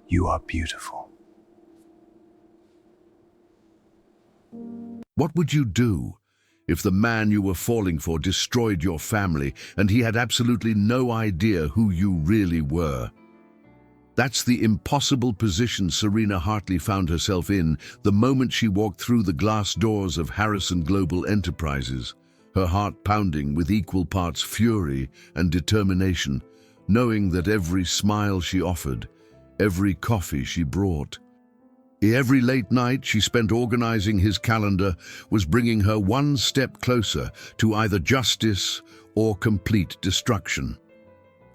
You are beautiful. What would you do if the man you were falling for destroyed your family and he had absolutely no idea who you really were? That's the impossible position Serena Hartley found herself in the moment she walked through the glass doors of Harrison Global Enterprises, her heart pounding with equal parts fury and determination, knowing that every smile she offered, every coffee she brought, every late night she spent organizing his calendar was bringing her one step closer to either justice or complete destruction.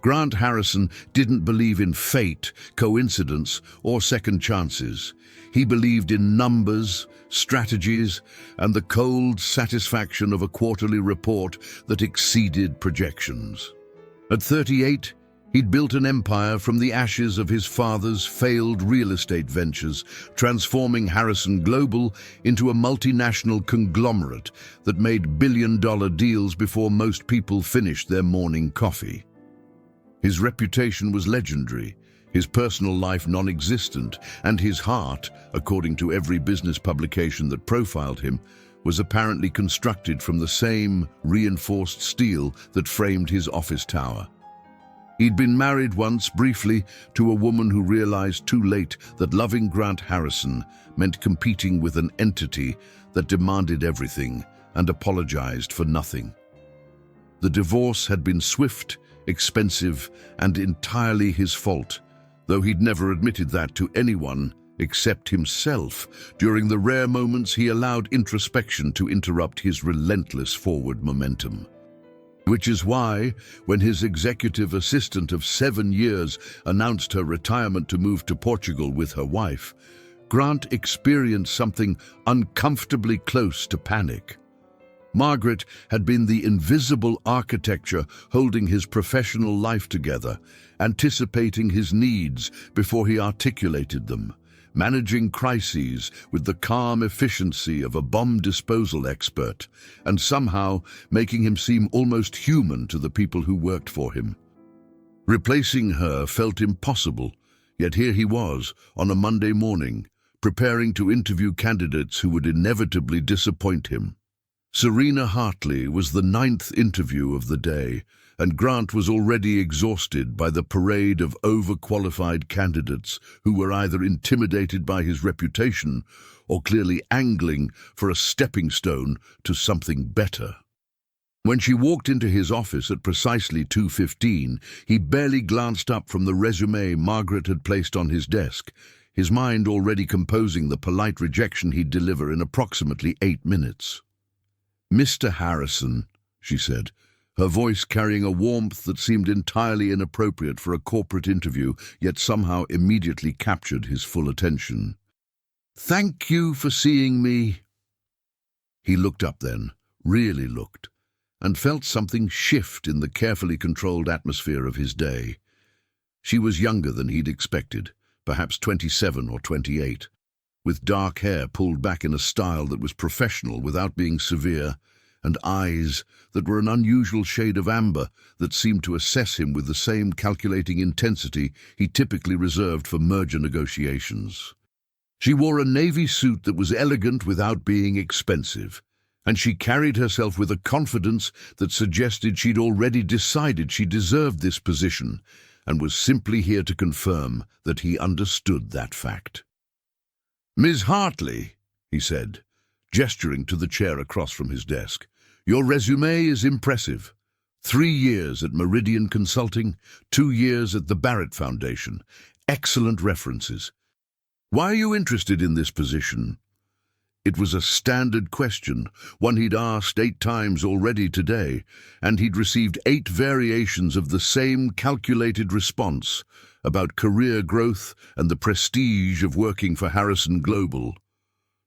Grant Harrison didn't believe in fate, coincidence, or second chances. He believed in numbers, strategies, and the cold satisfaction of a quarterly report that exceeded projections. At 38, he'd built an empire from the ashes of his father's failed real estate ventures, transforming Harrison Global into a multinational conglomerate that made billion-dollar deals before most people finished their morning coffee. His reputation was legendary, his personal life non-existent, and his heart, according to every business publication that profiled him, was apparently constructed from the same reinforced steel that framed his office tower. He'd been married once, briefly, to a woman who realized too late that loving Grant Harrison meant competing with an entity that demanded everything and apologized for nothing. The divorce had been swift, expensive, and entirely his fault, though he'd never admitted that to anyone except himself during the rare moments he allowed introspection to interrupt his relentless forward momentum. Which is why, when his executive assistant of 7 years announced her retirement to move to Portugal with her wife, Grant experienced something uncomfortably close to panic. Margaret had been the invisible architecture holding his professional life together, anticipating his needs before he articulated them, managing crises with the calm efficiency of a bomb disposal expert, and somehow making him seem almost human to the people who worked for him. Replacing her felt impossible, yet here he was, on a Monday morning, preparing to interview candidates who would inevitably disappoint him. Serena Hartley was the 9th interview of the day, and Grant was already exhausted by the parade of overqualified candidates who were either intimidated by his reputation or clearly angling for a stepping stone to something better. When she walked into his office at precisely 2:15, he barely glanced up from the resume Margaret had placed on his desk, his mind already composing the polite rejection he'd deliver in approximately 8 minutes. "Mr. Harrison," she said, her voice carrying a warmth that seemed entirely inappropriate for a corporate interview, yet somehow immediately captured his full attention. "Thank you for seeing me." He looked up then, really looked, and felt something shift in the carefully controlled atmosphere of his day. She was younger than he'd expected, perhaps 27 or 28. With dark hair pulled back in a style that was professional without being severe, and eyes that were an unusual shade of amber that seemed to assess him with the same calculating intensity he typically reserved for merger negotiations. She wore a navy suit that was elegant without being expensive, and she carried herself with a confidence that suggested she'd already decided she deserved this position and was simply here to confirm that he understood that fact. "Ms. Hartley," he said, gesturing to the chair across from his desk, "your resume is impressive. 3 years at Meridian Consulting, 2 years at the Barrett Foundation. Excellent references. Why are you interested in this position?" It was a standard question, one he'd asked 8 times already today, and he'd received 8 variations of the same calculated response about career growth and the prestige of working for Harrison Global.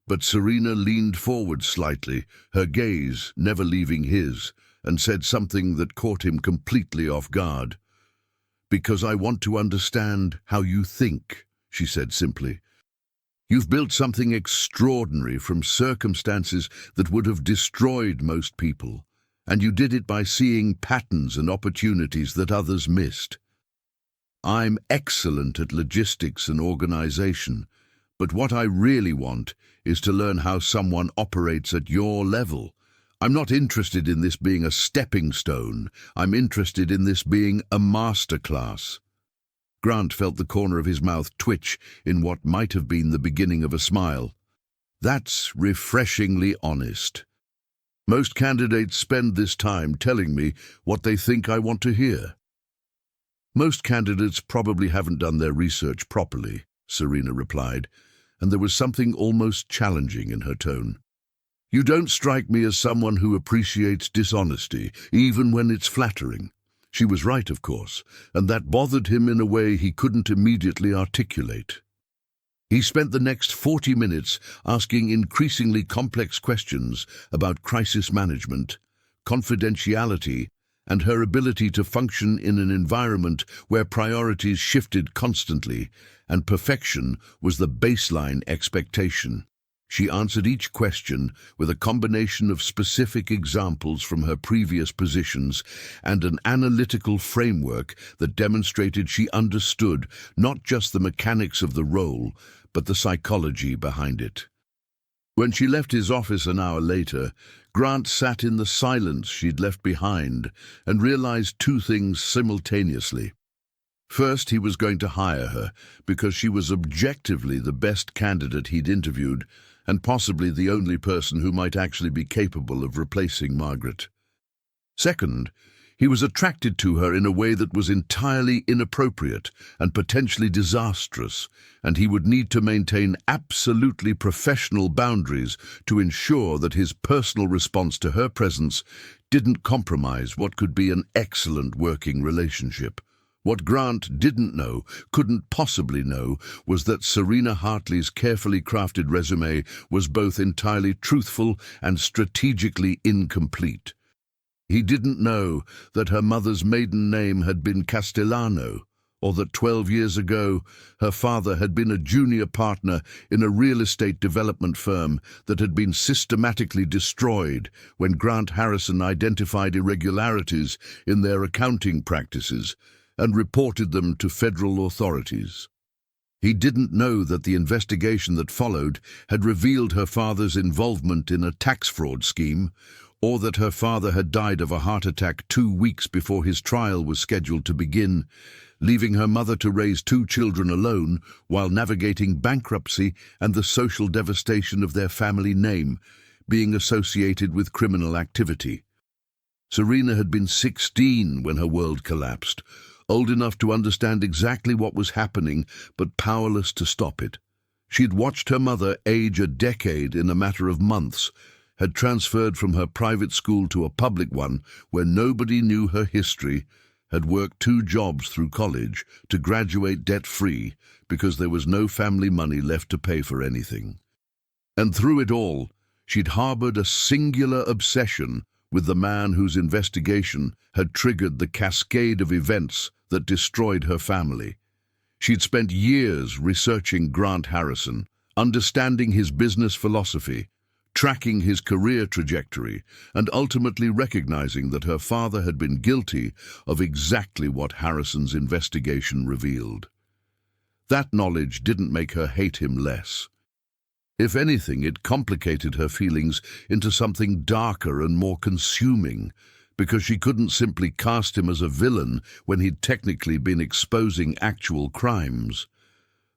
But Serena leaned forward slightly, her gaze never leaving his, and said something that caught him completely off guard. "Because I want to understand how you think," she said simply. "You've built something extraordinary from circumstances that would have destroyed most people, and you did it by seeing patterns and opportunities that others missed. I'm excellent at logistics and organization, but what I really want is to learn how someone operates at your level. I'm not interested in this being a stepping stone. I'm interested in this being a masterclass." Grant felt the corner of his mouth twitch in what might have been the beginning of a smile. "That's refreshingly honest. Most candidates spend this time telling me what they think I want to hear." "Most candidates probably haven't done their research properly," Serena replied, and there was something almost challenging in her tone. "You don't strike me as someone who appreciates dishonesty, even when it's flattering." She was right, of course, and that bothered him in a way he couldn't immediately articulate. He spent the next 40 minutes asking increasingly complex questions about crisis management, confidentiality, and her ability to function in an environment where priorities shifted constantly and perfection was the baseline expectation. She answered each question with a combination of specific examples from her previous positions and an analytical framework that demonstrated she understood not just the mechanics of the role, but the psychology behind it. When she left his office an hour later, Grant sat in the silence she'd left behind and realized two things simultaneously. First, he was going to hire her because she was objectively the best candidate he'd interviewed and possibly the only person who might actually be capable of replacing Margaret. Second, he was attracted to her in a way that was entirely inappropriate and potentially disastrous, and he would need to maintain absolutely professional boundaries to ensure that his personal response to her presence didn't compromise what could be an excellent working relationship. What Grant didn't know, couldn't possibly know, was that Serena Hartley's carefully crafted resume was both entirely truthful and strategically incomplete. He didn't know that her mother's maiden name had been Castellano, or that 12 years ago her father had been a junior partner in a real estate development firm that had been systematically destroyed when Grant Harrison identified irregularities in their accounting practices and reported them to federal authorities. He didn't know that the investigation that followed had revealed her father's involvement in a tax fraud scheme, or that her father had died of a heart attack 2 weeks before his trial was scheduled to begin, leaving her mother to raise 2 children alone while navigating bankruptcy and the social devastation of their family name being associated with criminal activity. Serena had been 16 when her world collapsed, old enough to understand exactly what was happening but powerless to stop it. She'd watched her mother age a decade in a matter of months, had transferred from her private school to a public one where nobody knew her history, had worked 2 jobs through college to graduate debt-free because there was no family money left to pay for anything. And through it all, she'd harbored a singular obsession with the man whose investigation had triggered the cascade of events that destroyed her family. She'd spent years researching Grant Harrison, understanding his business philosophy, tracking his career trajectory, and ultimately recognizing that her father had been guilty of exactly what Harrison's investigation revealed. That knowledge didn't make her hate him less. If anything, it complicated her feelings into something darker and more consuming, because she couldn't simply cast him as a villain when he'd technically been exposing actual crimes.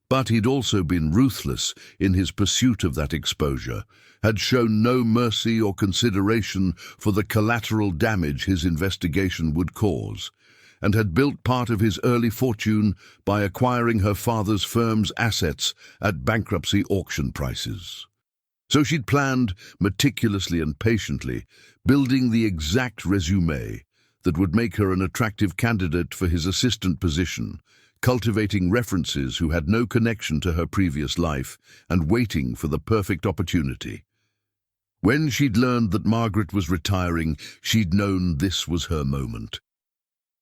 But he'd also been ruthless in his pursuit of that exposure, had shown no mercy or consideration for the collateral damage his investigation would cause, and had built part of his early fortune by acquiring her father's firm's assets at bankruptcy auction prices. So she'd planned, meticulously and patiently, building the exact resume that would make her an attractive candidate for his assistant position, cultivating references who had no connection to her previous life and waiting for the perfect opportunity. When she'd learned that Margaret was retiring, she'd known this was her moment.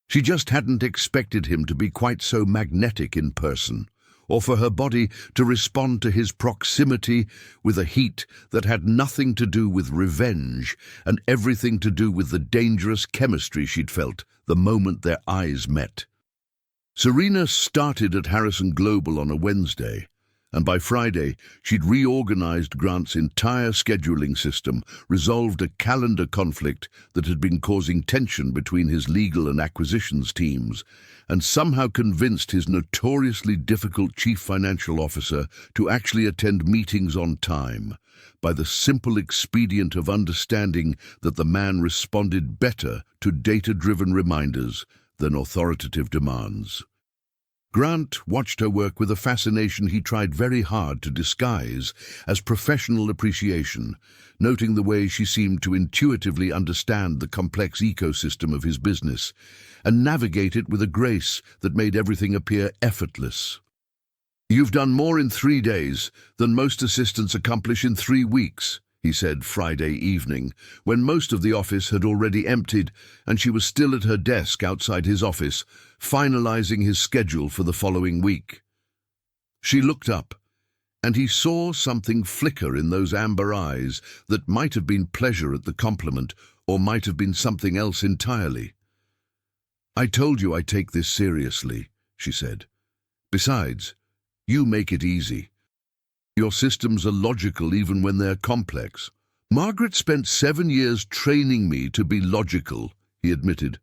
She just hadn't expected him to be quite so magnetic in person, or for her body to respond to his proximity with a heat that had nothing to do with revenge and everything to do with the dangerous chemistry she'd felt the moment their eyes met. Serena started at Harrison Global on a Wednesday, and by Friday she'd reorganized Grant's entire scheduling system, resolved a calendar conflict that had been causing tension between his legal and acquisitions teams, and somehow convinced his notoriously difficult chief financial officer to actually attend meetings on time, by the simple expedient of understanding that the man responded better to data-driven reminders than authoritative demands. Grant watched her work with a fascination he tried very hard to disguise as professional appreciation, noting the way she seemed to intuitively understand the complex ecosystem of his business and navigate it with a grace that made everything appear effortless. "You've done more in 3 days than most assistants accomplish in 3 weeks, he said Friday evening, when most of the office had already emptied and she was still at her desk outside his office, finalizing his schedule for the following week. She looked up, and he saw something flicker in those amber eyes that might have been pleasure at the compliment or might have been something else entirely. "I told you I take this seriously," she said. "Besides, you make it easy. Your systems are logical even when they're complex." "Margaret spent 7 years training me to be logical," he admitted,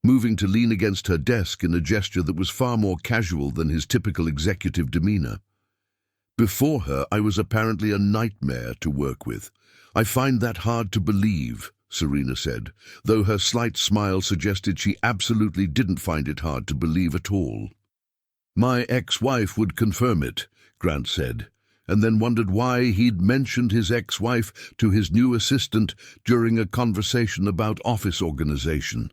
moving to lean against her desk in a gesture that was far more casual than his typical executive demeanor. "Before her, I was apparently a nightmare to work with. I find that hard to believe," Serena said, though her slight smile suggested she absolutely didn't find it hard to believe at all. "My ex-wife would confirm it," Grant said, and then wondered why he'd mentioned his ex-wife to his new assistant during a conversation about office organization.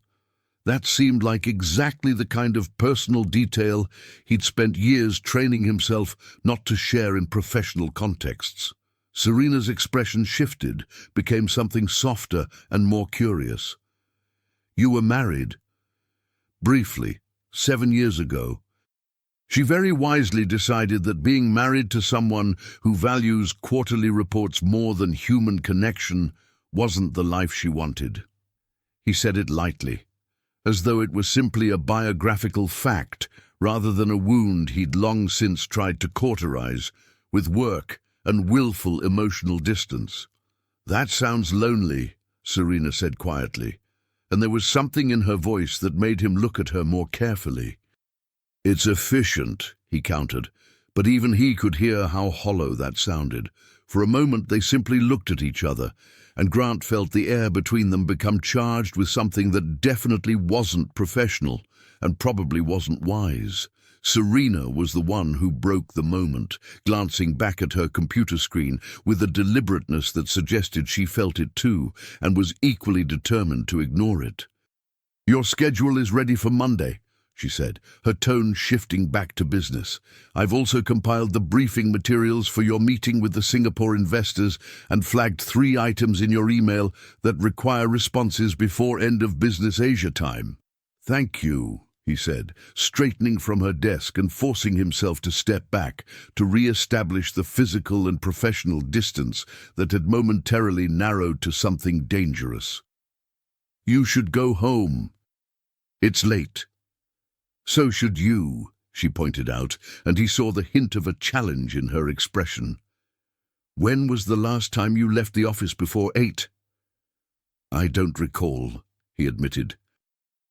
That seemed like exactly the kind of personal detail he'd spent years training himself not to share in professional contexts. Serena's expression shifted, became something softer and more curious. "You were married?" "Briefly, 7 years ago." She very wisely decided that being married to someone who values quarterly reports more than human connection wasn't the life she wanted. He said it lightly, as though it was simply a biographical fact rather than a wound he'd long since tried to cauterize with work and willful emotional distance. "That sounds lonely," Serena said quietly, and there was something in her voice that made him look at her more carefully. "It's efficient," he countered, but even he could hear how hollow that sounded. For a moment they simply looked at each other, and Grant felt the air between them become charged with something that definitely wasn't professional and probably wasn't wise. Serena was the one who broke the moment, glancing back at her computer screen with a deliberateness that suggested she felt it too and was equally determined to ignore it. "Your schedule is ready for Monday," she said, her tone shifting back to business. "I've also compiled the briefing materials for your meeting with the Singapore investors and flagged 3 items in your email that require responses before end of business Asia time." "Thank you," he said, straightening from her desk and forcing himself to step back to re-establish the physical and professional distance that had momentarily narrowed to something dangerous. "You should go home. It's late." "So should you," she pointed out, and he saw the hint of a challenge in her expression. "When was the last time you left the office before 8? "I don't recall," he admitted.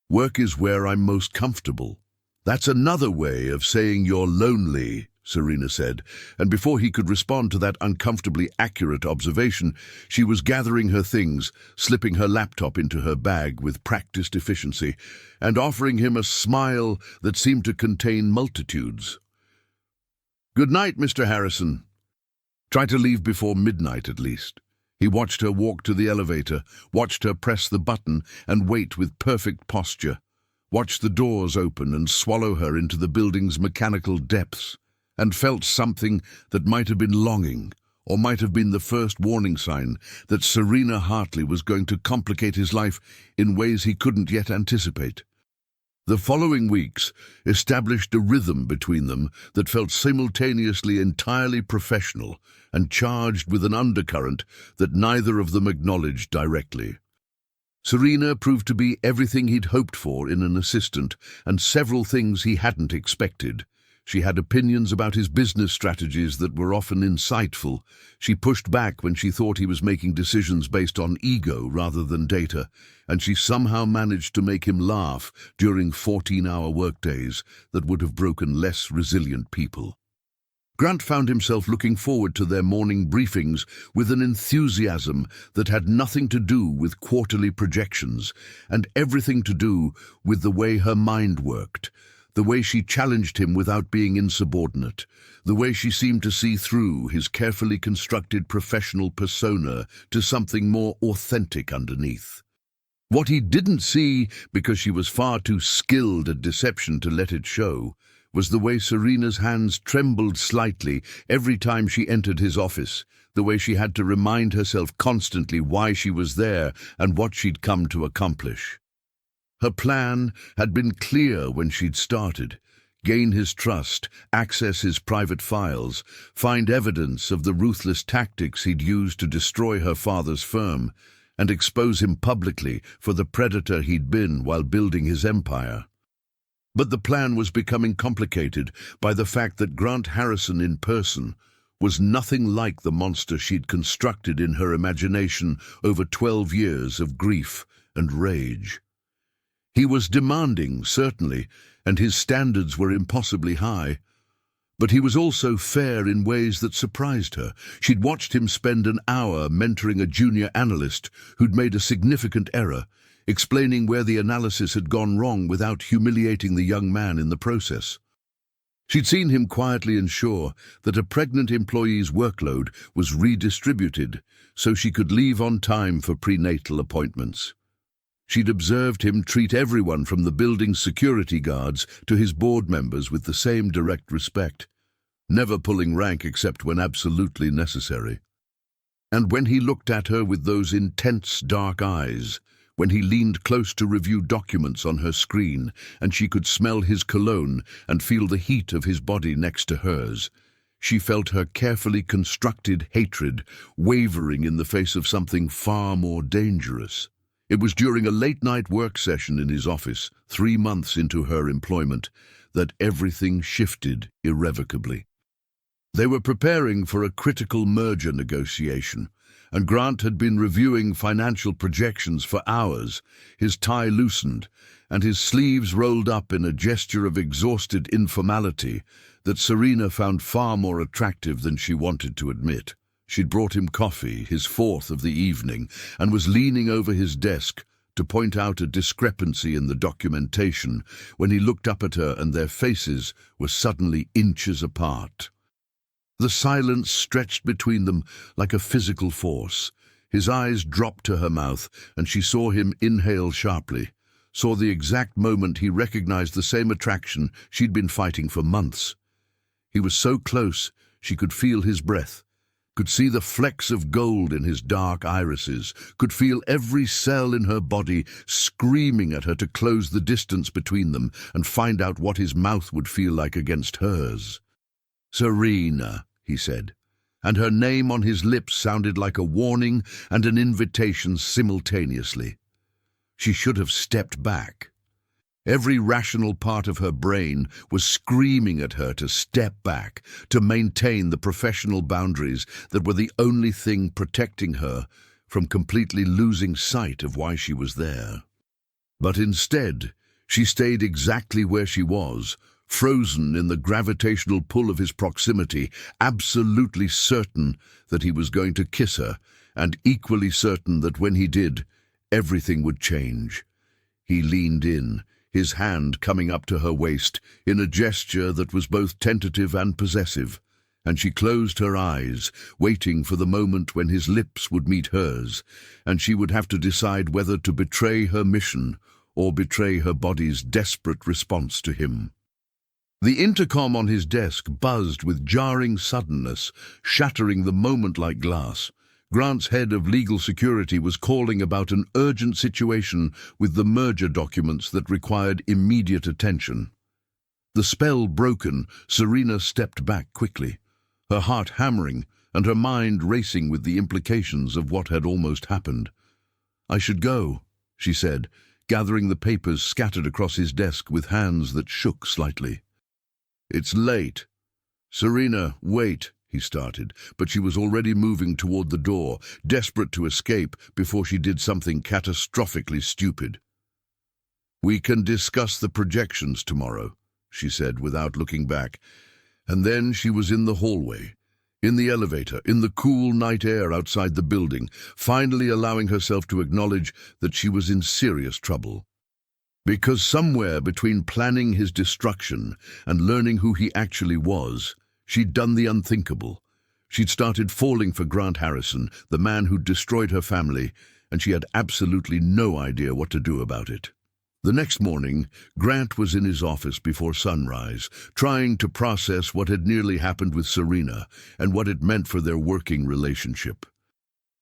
"Work is where I'm most comfortable." "That's another way of saying you're lonely," Serena said, and before he could respond to that uncomfortably accurate observation, she was gathering her things, slipping her laptop into her bag with practiced efficiency, and offering him a smile that seemed to contain multitudes. "Good night, Mr. Harrison." "Try to leave before midnight at least." He watched her walk to the elevator, watched her press the button and wait with perfect posture, watched the doors open and swallow her into the building's mechanical depths, and felt something that might have been longing, or might have been the first warning sign that Serena Hartley was going to complicate his life in ways he couldn't yet anticipate. The following weeks established a rhythm between them that felt simultaneously entirely professional and charged with an undercurrent that neither of them acknowledged directly. Serena proved to be everything he'd hoped for in an assistant, and several things he hadn't expected. She had opinions about his business strategies that were often insightful. She pushed back when she thought he was making decisions based on ego rather than data, and she somehow managed to make him laugh during 14-hour workdays that would have broken less resilient people. Grant found himself looking forward to their morning briefings with an enthusiasm that had nothing to do with quarterly projections and everything to do with the way her mind worked, the way she challenged him without being insubordinate, the way she seemed to see through his carefully constructed professional persona to something more authentic underneath. What he didn't see, because she was far too skilled at deception to let it show, was the way Serena's hands trembled slightly every time she entered his office, the way she had to remind herself constantly why she was there and what she'd come to accomplish. Her plan had been clear when she'd started: gain his trust, access his private files, find evidence of the ruthless tactics he'd used to destroy her father's firm, and expose him publicly for the predator he'd been while building his empire. But the plan was becoming complicated by the fact that Grant Harrison in person was nothing like the monster she'd constructed in her imagination over 12 years of grief and rage. He was demanding, certainly, and his standards were impossibly high. But he was also fair in ways that surprised her. She'd watched him spend an hour mentoring a junior analyst who'd made a significant error, explaining where the analysis had gone wrong without humiliating the young man in the process. She'd seen him quietly ensure that a pregnant employee's workload was redistributed so she could leave on time for prenatal appointments. She'd observed him treat everyone from the building's security guards to his board members with the same direct respect, never pulling rank except when absolutely necessary. And when he looked at her with those intense dark eyes, when he leaned close to review documents on her screen and she could smell his cologne and feel the heat of his body next to hers, she felt her carefully constructed hatred wavering in the face of something far more dangerous. It was during a late-night work session in his office, 3 months into her employment, that everything shifted irrevocably. They were preparing for a critical merger negotiation, and Grant had been reviewing financial projections for hours, his tie loosened, and his sleeves rolled up in a gesture of exhausted informality that Serena found far more attractive than she wanted to admit. She'd brought him coffee, his 4th of the evening, and was leaning over his desk to point out a discrepancy in the documentation when he looked up at her and their faces were suddenly inches apart. The silence stretched between them like a physical force. His eyes dropped to her mouth, and she saw him inhale sharply, saw the exact moment he recognized the same attraction she'd been fighting for months. He was so close she could feel his breath, could see the flecks of gold in his dark irises, could feel every cell in her body screaming at her to close the distance between them and find out what his mouth would feel like against hers. "Serena," he said, and her name on his lips sounded like a warning and an invitation simultaneously. She should have stepped back. Every rational part of her brain was screaming at her to step back, to maintain the professional boundaries that were the only thing protecting her from completely losing sight of why she was there. But instead, she stayed exactly where she was, frozen in the gravitational pull of his proximity, absolutely certain that he was going to kiss her, and equally certain that when he did, everything would change. He leaned in, his hand coming up to her waist in a gesture that was both tentative and possessive, and she closed her eyes, waiting for the moment when his lips would meet hers, and she would have to decide whether to betray her mission or betray her body's desperate response to him. The intercom on his desk buzzed with jarring suddenness, shattering the moment like glass. Grant's head of legal security was calling about an urgent situation with the merger documents that required immediate attention. The spell broken, Serena stepped back quickly, her heart hammering and her mind racing with the implications of what had almost happened. "I should go," she said, gathering the papers scattered across his desk with hands that shook slightly. "It's late." "Serena, wait," he started, but she was already moving toward the door, desperate to escape before she did something catastrophically stupid. "We can discuss the projections tomorrow," she said without looking back, and then she was in the hallway, in the elevator, in the cool night air outside the building, finally allowing herself to acknowledge that she was in serious trouble. Because somewhere between planning his destruction and learning who he actually was, she'd done the unthinkable. She'd started falling for Grant Harrison, the man who'd destroyed her family, and she had absolutely no idea what to do about it. The next morning, Grant was in his office before sunrise, trying to process what had nearly happened with Serena and what it meant for their working relationship.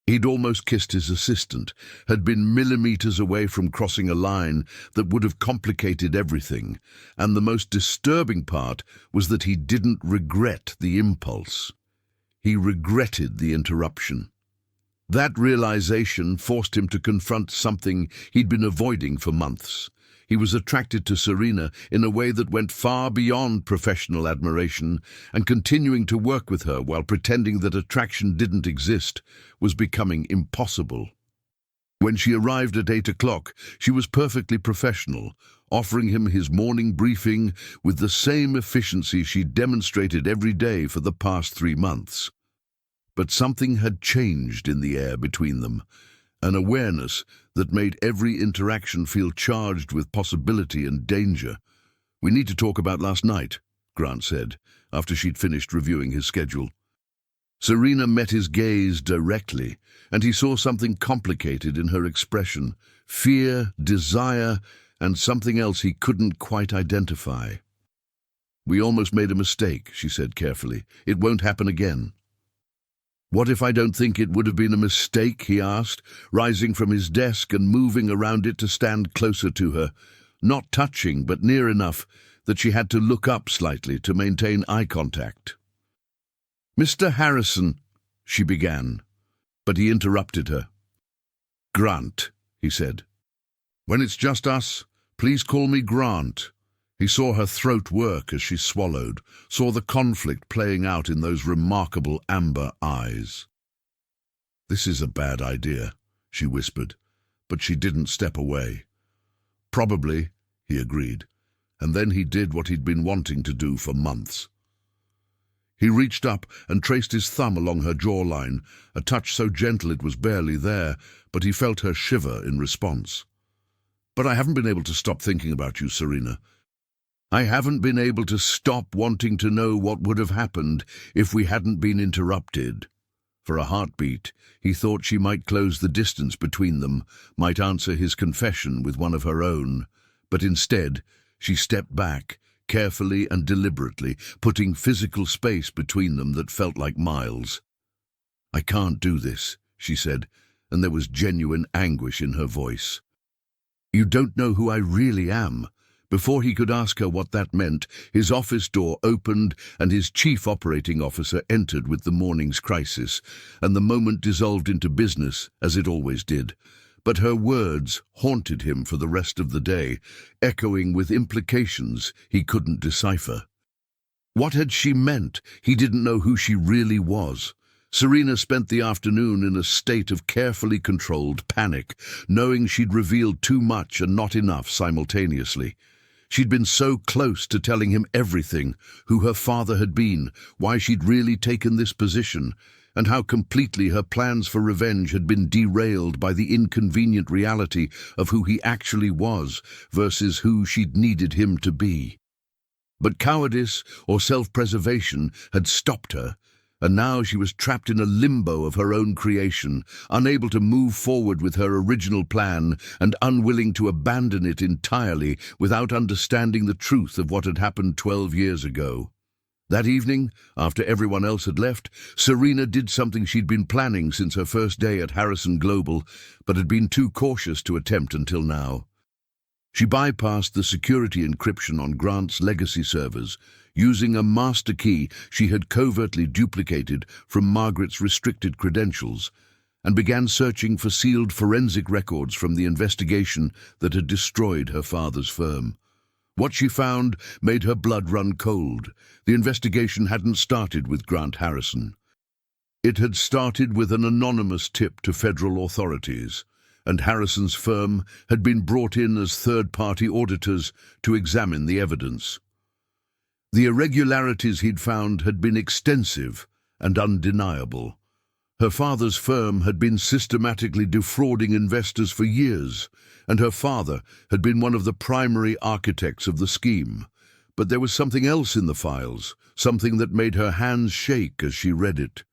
He'd almost kissed his assistant, had been millimeters away from crossing a line that would have complicated everything, and the most disturbing part was that he didn't regret the impulse. He regretted the interruption. That realization forced him to confront something he'd been avoiding for months. He was attracted to Serena in a way that went far beyond professional admiration, and continuing to work with her while pretending that attraction didn't exist was becoming impossible. When she arrived at 8 o'clock, she was perfectly professional, offering him his morning briefing with the same efficiency she'd demonstrated every day for the past 3 months. But something had changed in the air between them, an awareness that made every interaction feel charged with possibility and danger. "We need to talk about last night," Grant said, after she'd finished reviewing his schedule. Serena met his gaze directly, and he saw something complicated in her expression: fear, desire, and something else he couldn't quite identify. "We almost made a mistake," she said carefully. "It won't happen again." "What if I don't think it would have been a mistake?" he asked, rising from his desk and moving around it to stand closer to her, not touching but near enough that she had to look up slightly to maintain eye contact. "Mr. Harrison," she began, but he interrupted her. "Grant," he said. "When it's just us, please call me Grant." He saw her throat work as she swallowed, saw the conflict playing out in those remarkable amber eyes. "This is a bad idea," she whispered, but she didn't step away. "Probably," he agreed, and then he did what he'd been wanting to do for months. He reached up and traced his thumb along her jawline, a touch so gentle it was barely there, but he felt her shiver in response. "But I haven't been able to stop thinking about you, Serena. I haven't been able to stop wanting to know what would have happened if we hadn't been interrupted." For a heartbeat, he thought she might close the distance between them, might answer his confession with one of her own, but instead she stepped back, carefully and deliberately, putting physical space between them that felt like miles. "I can't do this," she said, and there was genuine anguish in her voice. "You don't know who I really am." Before he could ask her what that meant, his office door opened and his chief operating officer entered with the morning's crisis, and the moment dissolved into business, as it always did. But her words haunted him for the rest of the day, echoing with implications he couldn't decipher. What had she meant? He didn't know who she really was. Serena spent the afternoon in a state of carefully controlled panic, knowing she'd revealed too much and not enough simultaneously. She'd been so close to telling him everything, who her father had been, why she'd really taken this position, and how completely her plans for revenge had been derailed by the inconvenient reality of who he actually was versus who she'd needed him to be. But cowardice or self-preservation had stopped her, and now she was trapped in a limbo of her own creation, unable to move forward with her original plan and unwilling to abandon it entirely without understanding the truth of what had happened 12 years ago. That evening, after everyone else had left, Serena did something she'd been planning since her first day at Harrison Global, but had been too cautious to attempt until now. She bypassed the security encryption on Grant's legacy servers, using a master key she had covertly duplicated from Margaret's restricted credentials, and began searching for sealed forensic records from the investigation that had destroyed her father's firm. What she found made her blood run cold. The investigation hadn't started with Grant Harrison. It had started with an anonymous tip to federal authorities, and Harrison's firm had been brought in as third-party auditors to examine the evidence. The irregularities he'd found had been extensive and undeniable. Her father's firm had been systematically defrauding investors for years, and her father had been one of the primary architects of the scheme. But there was something else in the files, something that made her hands shake as she read it.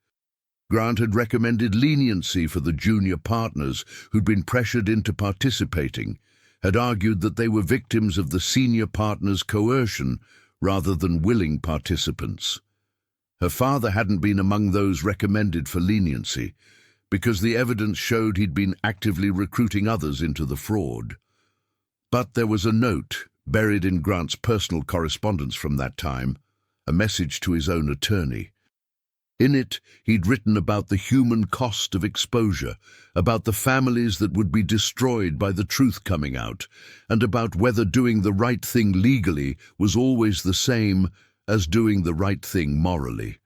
Grant had recommended leniency for the junior partners who'd been pressured into participating, had argued that they were victims of the senior partners' coercion rather than willing participants. Her father hadn't been among those recommended for leniency, because the evidence showed he'd been actively recruiting others into the fraud. But there was a note buried in Grant's personal correspondence from that time, a message to his own attorney. In it, he'd written about the human cost of exposure, about the families that would be destroyed by the truth coming out, and about whether doing the right thing legally was always the same as doing the right thing morally.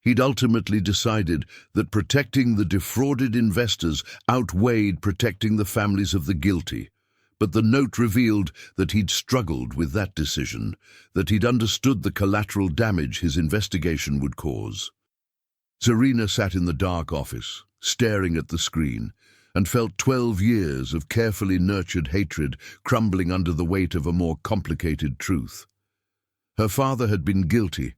He'd ultimately decided that protecting the defrauded investors outweighed protecting the families of the guilty. But the note revealed that he'd struggled with that decision, that he'd understood the collateral damage his investigation would cause. Serena sat in the dark office, staring at the screen, and felt 12 years of carefully nurtured hatred crumbling under the weight of a more complicated truth. Her father had been guilty,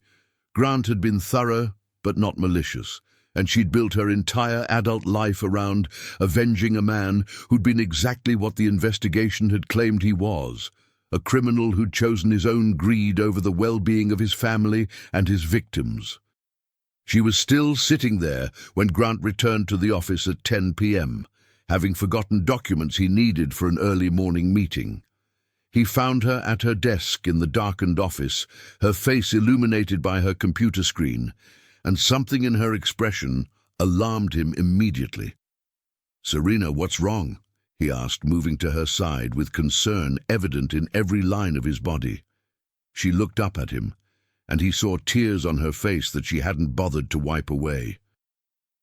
Grant had been thorough but not malicious, and she'd built her entire adult life around avenging a man who'd been exactly what the investigation had claimed he was, a criminal who'd chosen his own greed over the well-being of his family and his victims. She was still sitting there when Grant returned to the office at 10 p.m., having forgotten documents he needed for an early morning meeting. He found her at her desk in the darkened office, her face illuminated by her computer screen, and something in her expression alarmed him immediately. "Serena, what's wrong?" he asked, moving to her side with concern evident in every line of his body. She looked up at him, and he saw tears on her face that she hadn't bothered to wipe away.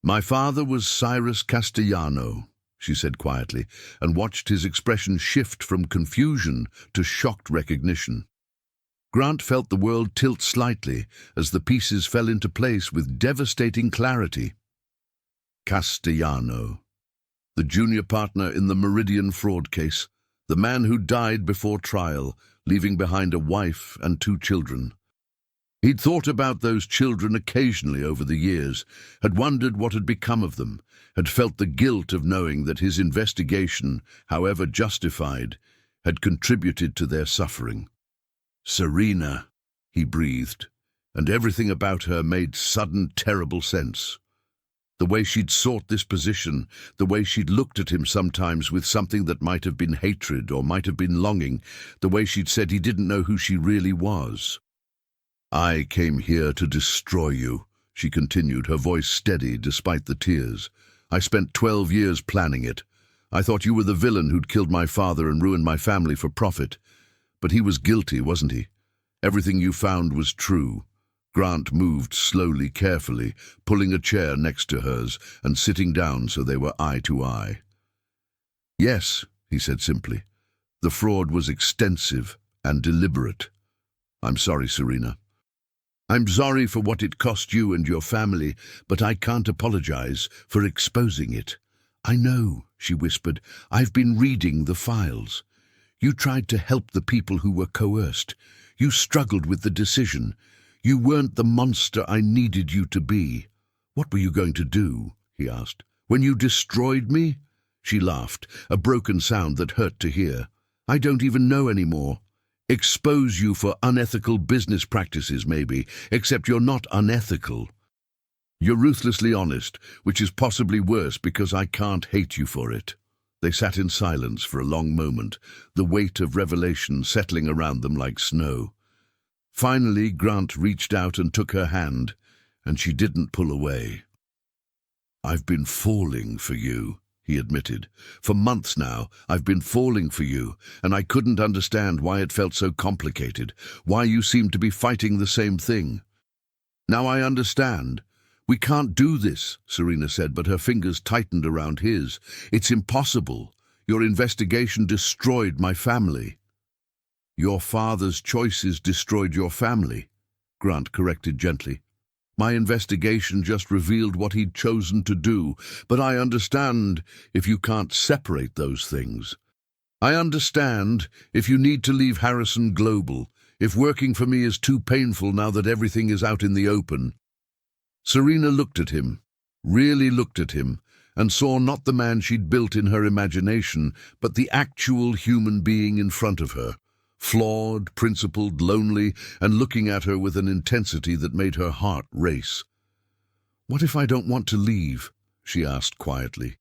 "My father was Cyrus Castellano," she said quietly, and watched his expression shift from confusion to shocked recognition. Grant felt the world tilt slightly as the pieces fell into place with devastating clarity. Castellano, the junior partner in the Meridian fraud case, the man who died before trial, leaving behind a wife and 2 children. He'd thought about those children occasionally over the years, had wondered what had become of them, had felt the guilt of knowing that his investigation, however justified, had contributed to their suffering. "Serena," he breathed, and everything about her made sudden, terrible sense. The way she'd sought this position, the way she'd looked at him sometimes with something that might have been hatred or might have been longing, the way she'd said he didn't know who she really was. "I came here to destroy you," she continued, her voice steady despite the tears. "I spent 12 years planning it. I thought you were the villain who'd killed my father and ruined my family for profit. But he was guilty, wasn't he? Everything you found was true." Grant moved slowly, carefully, pulling a chair next to hers and sitting down so they were eye to eye. "Yes," he said simply. "The fraud was extensive and deliberate. I'm sorry, Serena. I'm sorry for what it cost you and your family, but I can't apologize for exposing it." "I know," she whispered. "I've been reading the files. You tried to help the people who were coerced. You struggled with the decision. You weren't the monster I needed you to be." "What were you going to do?" he asked. "When you destroyed me?" She laughed, a broken sound that hurt to hear. "I don't even know anymore. Expose you for unethical business practices, maybe, except you're not unethical. You're ruthlessly honest, which is possibly worse because I can't hate you for it." They sat in silence for a long moment, the weight of revelation settling around them like snow. Finally, Grant reached out and took her hand, and she didn't pull away. I've been falling for you, he admitted. For months now, I've been falling for you, and I couldn't understand why it felt so complicated, why you seemed to be fighting the same thing. Now I understand. We can't do this, Serena said, but her fingers tightened around his. It's impossible. Your investigation destroyed my family. Your father's choices destroyed your family, Grant corrected gently. My investigation just revealed what he'd chosen to do, but I understand if you can't separate those things. I understand if you need to leave Harrison Global, if working for me is too painful now that everything is out in the open. Serena looked at him, really looked at him, and saw not the man she'd built in her imagination, but the actual human being in front of her, flawed, principled, lonely, and looking at her with an intensity that made her heart race. "What if I don't want to leave?" she asked quietly.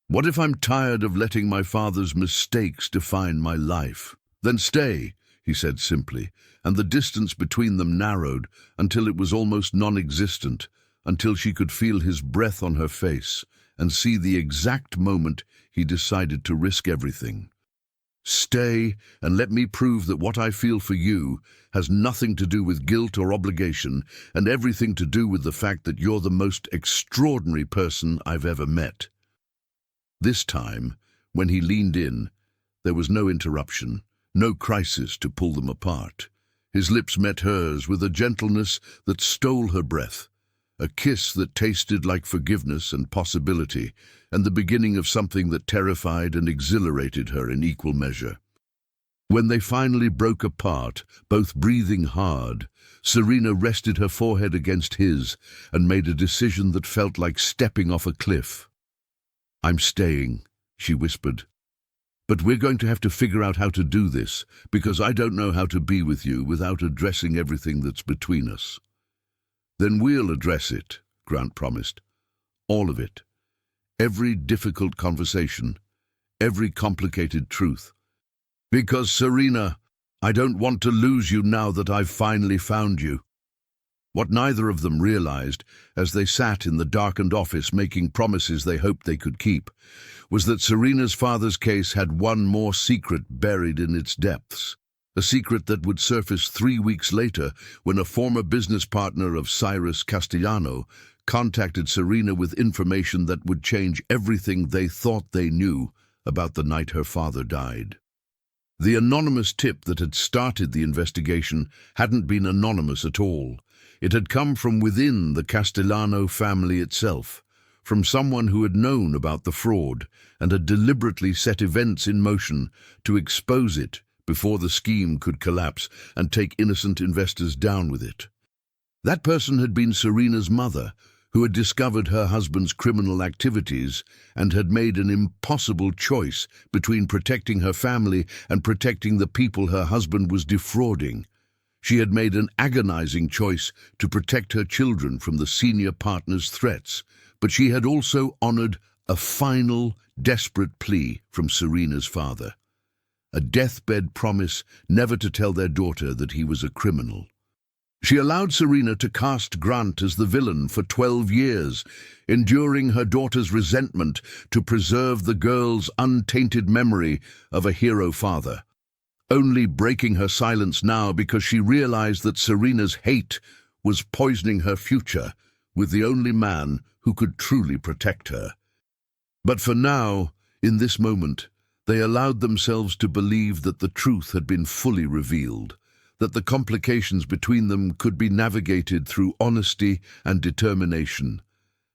"What if I'm tired of letting my father's mistakes define my life?" "Then stay," he said simply, and the distance between them narrowed until it was almost non-existent, until she could feel his breath on her face and see the exact moment he decided to risk everything. "Stay and let me prove that what I feel for you has nothing to do with guilt or obligation and everything to do with the fact that you're the most extraordinary person I've ever met." This time, when he leaned in, there was no interruption, no crisis to pull them apart. His lips met hers with a gentleness that stole her breath, a kiss that tasted like forgiveness and possibility, and the beginning of something that terrified and exhilarated her in equal measure. When they finally broke apart, both breathing hard, Serena rested her forehead against his and made a decision that felt like stepping off a cliff. "I'm staying," she whispered. "But we're going to have to figure out how to do this, because I don't know how to be with you without addressing everything that's between us." "Then we'll address it," Grant promised. "All of it. Every difficult conversation, every complicated truth. Because, Serena, I don't want to lose you now that I've finally found you." What neither of them realized, as they sat in the darkened office making promises they hoped they could keep, was that Serena's father's case had one more secret buried in its depths. A secret that would surface 3 weeks later when a former business partner of Cyrus Castellano contacted Serena with information that would change everything they thought they knew about the night her father died. The anonymous tip that had started the investigation hadn't been anonymous at all. It had come from within the Castellano family itself, from someone who had known about the fraud and had deliberately set events in motion to expose it before the scheme could collapse and take innocent investors down with it. That person had been Serena's mother, who had discovered her husband's criminal activities and had made an impossible choice between protecting her family and protecting the people her husband was defrauding. She had made an agonizing choice to protect her children from the senior partner's threats, but she had also honored a final, desperate plea from Serena's father. A deathbed promise never to tell their daughter that he was a criminal. She allowed Serena to cast Grant as the villain for 12 years, enduring her daughter's resentment to preserve the girl's untainted memory of a hero father, only breaking her silence now because she realized that Serena's hate was poisoning her future with the only man who could truly protect her. But for now, in this moment, they allowed themselves to believe that the truth had been fully revealed, that the complications between them could be navigated through honesty and determination,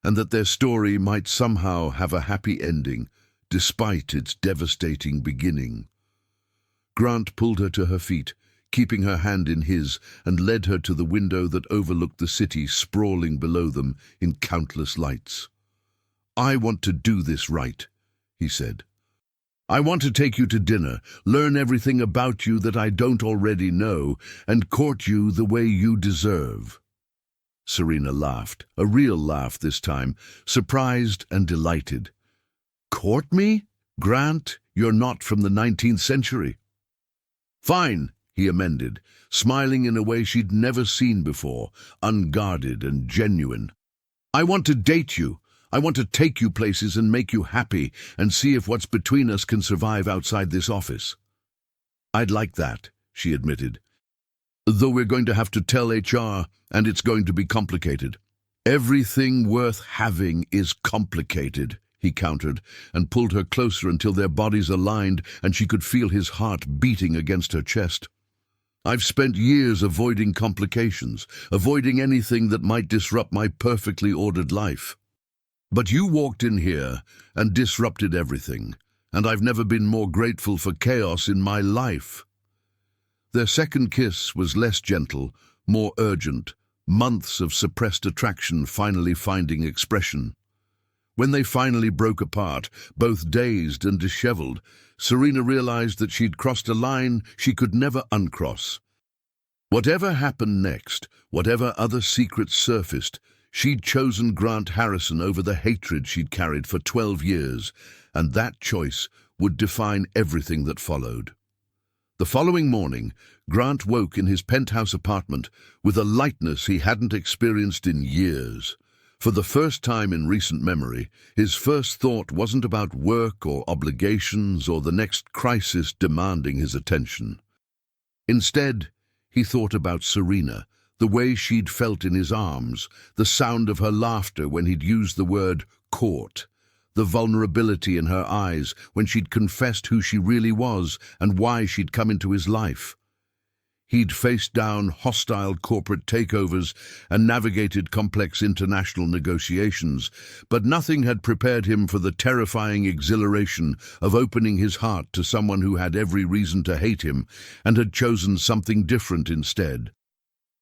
and that their story might somehow have a happy ending, despite its devastating beginning. Grant pulled her to her feet, keeping her hand in his, and led her to the window that overlooked the city sprawling below them in countless lights. "I want to do this right," he said. "I want to take you to dinner, learn everything about you that I don't already know, and court you the way you deserve." Serena laughed, a real laugh this time, surprised and delighted. "Court me? Grant, you're not from the 19th century. "Fine," he amended, smiling in a way she'd never seen before, unguarded and genuine. "I want to date you. I want to take you places and make you happy and see if what's between us can survive outside this office." "I'd like that," she admitted. "Though we're going to have to tell HR, and it's going to be complicated." "Everything worth having is complicated," he countered, and pulled her closer until their bodies aligned and she could feel his heart beating against her chest. "I've spent years avoiding complications, avoiding anything that might disrupt my perfectly ordered life. But you walked in here and disrupted everything, and I've never been more grateful for chaos in my life." Their second kiss was less gentle, more urgent, months of suppressed attraction finally finding expression. When they finally broke apart, both dazed and disheveled, Serena realized that she'd crossed a line she could never uncross. Whatever happened next, whatever other secrets surfaced, she'd chosen Grant Harrison over the hatred she'd carried for 12 years, and that choice would define everything that followed. The following morning, Grant woke in his penthouse apartment with a lightness he hadn't experienced in years. For the first time in recent memory, his first thought wasn't about work or obligations or the next crisis demanding his attention. Instead, he thought about Serena, the way she'd felt in his arms, the sound of her laughter when he'd used the word caught, the vulnerability in her eyes when she'd confessed who she really was and why she'd come into his life. He'd faced down hostile corporate takeovers and navigated complex international negotiations, but nothing had prepared him for the terrifying exhilaration of opening his heart to someone who had every reason to hate him and had chosen something different instead.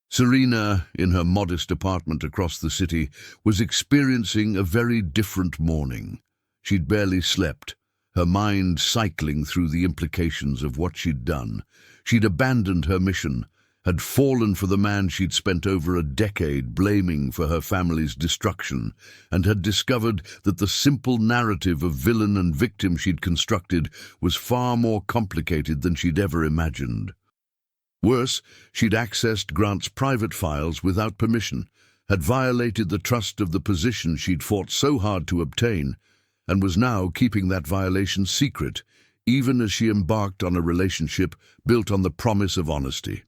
Serena, in her modest apartment across the city, was experiencing a very different morning. She'd barely slept, her mind cycling through the implications of what she'd done. She'd abandoned her mission, had fallen for the man she'd spent over a decade blaming for her family's destruction, and had discovered that the simple narrative of villain and victim she'd constructed was far more complicated than she'd ever imagined. Worse, she'd accessed Grant's private files without permission, had violated the trust of the position she'd fought so hard to obtain, and was now keeping that violation secret, even as she embarked on a relationship built on the promise of honesty.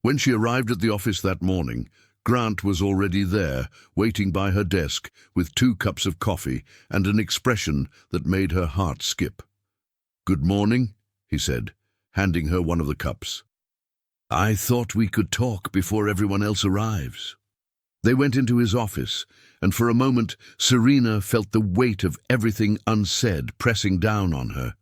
When she arrived at the office that morning, Grant was already there, waiting by her desk with 2 cups of coffee and an expression that made her heart skip. "Good morning," he said, handing her one of the cups. "I thought we could talk before everyone else arrives." They went into his office, and for a moment Serena felt the weight of everything unsaid pressing down on her.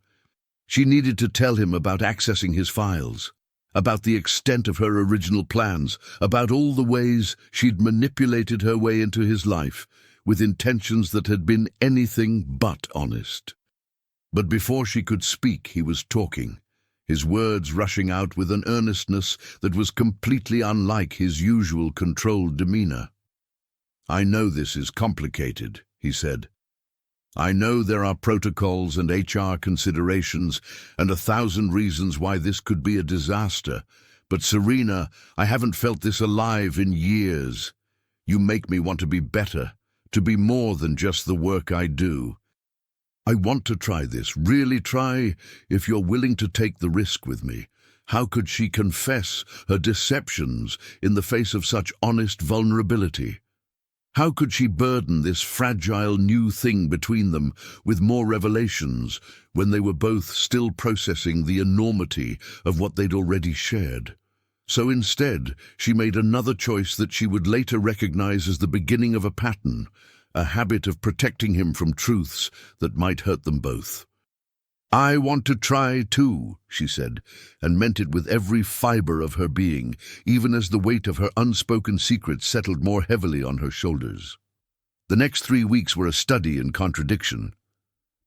She needed to tell him about accessing his files, about the extent of her original plans, about all the ways she'd manipulated her way into his life, with intentions that had been anything but honest. But before she could speak, he was talking, his words rushing out with an earnestness that was completely unlike his usual controlled demeanor. "I know this is complicated," he said. "I know there are protocols and HR considerations and 1,000 reasons why this could be a disaster, but Serena, I haven't felt this alive in years. You make me want to be better, to be more than just the work I do. I want to try this, really try, if you're willing to take the risk with me." How could she confess her deceptions in the face of such honest vulnerability? How could she burden this fragile new thing between them with more revelations when they were both still processing the enormity of what they'd already shared? So instead, she made another choice that she would later recognize as the beginning of a pattern, a habit of protecting him from truths that might hurt them both. "I want to try too," she said, and meant it with every fiber of her being, even as the weight of her unspoken secrets settled more heavily on her shoulders. The next 3 weeks were a study in contradiction.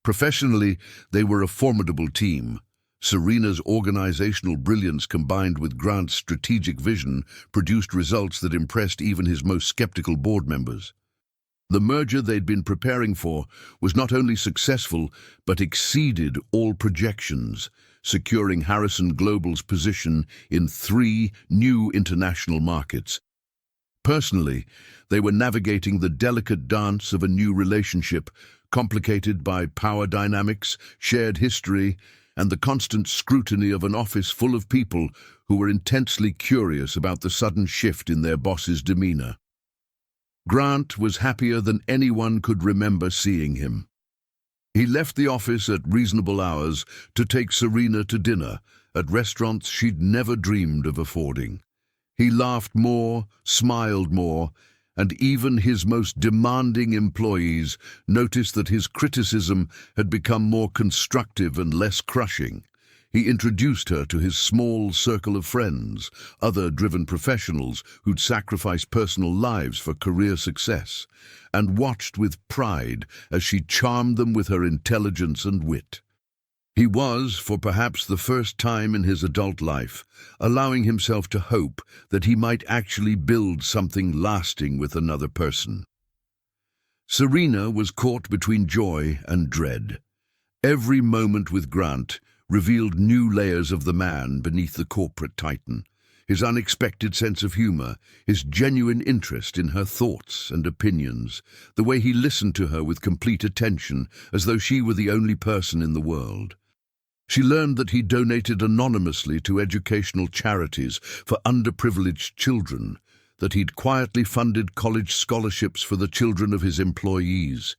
Professionally, they were a formidable team. Serena's organizational brilliance combined with Grant's strategic vision produced results that impressed even his most skeptical board members. The merger they'd been preparing for was not only successful, but exceeded all projections, securing Harrison Global's position in 3 new international markets. Personally, they were navigating the delicate dance of a new relationship, complicated by power dynamics, shared history, and the constant scrutiny of an office full of people who were intensely curious about the sudden shift in their boss's demeanor. Grant was happier than anyone could remember seeing him. He left the office at reasonable hours to take Serena to dinner at restaurants she'd never dreamed of affording. He laughed more, smiled more, and even his most demanding employees noticed that his criticism had become more constructive and less crushing. He introduced her to his small circle of friends, other driven professionals who'd sacrificed personal lives for career success, and watched with pride as she charmed them with her intelligence and wit. He was, for perhaps the first time in his adult life, allowing himself to hope that he might actually build something lasting with another person. Serena was caught between joy and dread. Every moment with Grant revealed new layers of the man beneath the corporate titan. His unexpected sense of humor, his genuine interest in her thoughts and opinions, the way he listened to her with complete attention as though she were the only person in the world. She learned that he donated anonymously to educational charities for underprivileged children, that he'd quietly funded college scholarships for the children of his employees,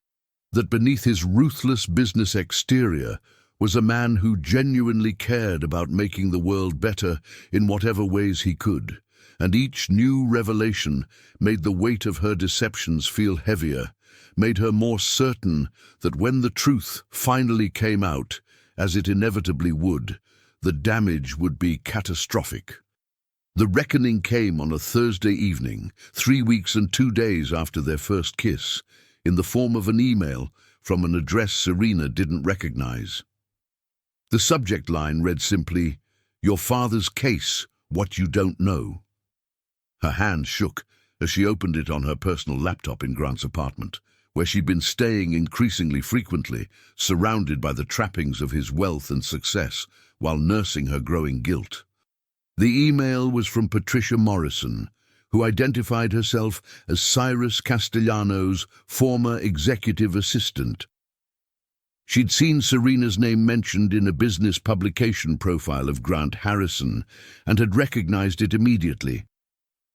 that beneath his ruthless business exterior was a man who genuinely cared about making the world better in whatever ways he could, and each new revelation made the weight of her deceptions feel heavier, made her more certain that when the truth finally came out, as it inevitably would, the damage would be catastrophic. The reckoning came on a Thursday evening, 3 weeks and 2 days after their first kiss, in the form of an email from an address Serena didn't recognize. The subject line read simply, "Your father's case, what you don't know." Her hand shook as she opened it on her personal laptop in Grant's apartment, where she'd been staying increasingly frequently, surrounded by the trappings of his wealth and success, while nursing her growing guilt. The email was from Patricia Morrison, who identified herself as Cyrus Castellanos' former executive assistant. She'd seen Serena's name mentioned in a business publication profile of Grant Harrison and had recognized it immediately.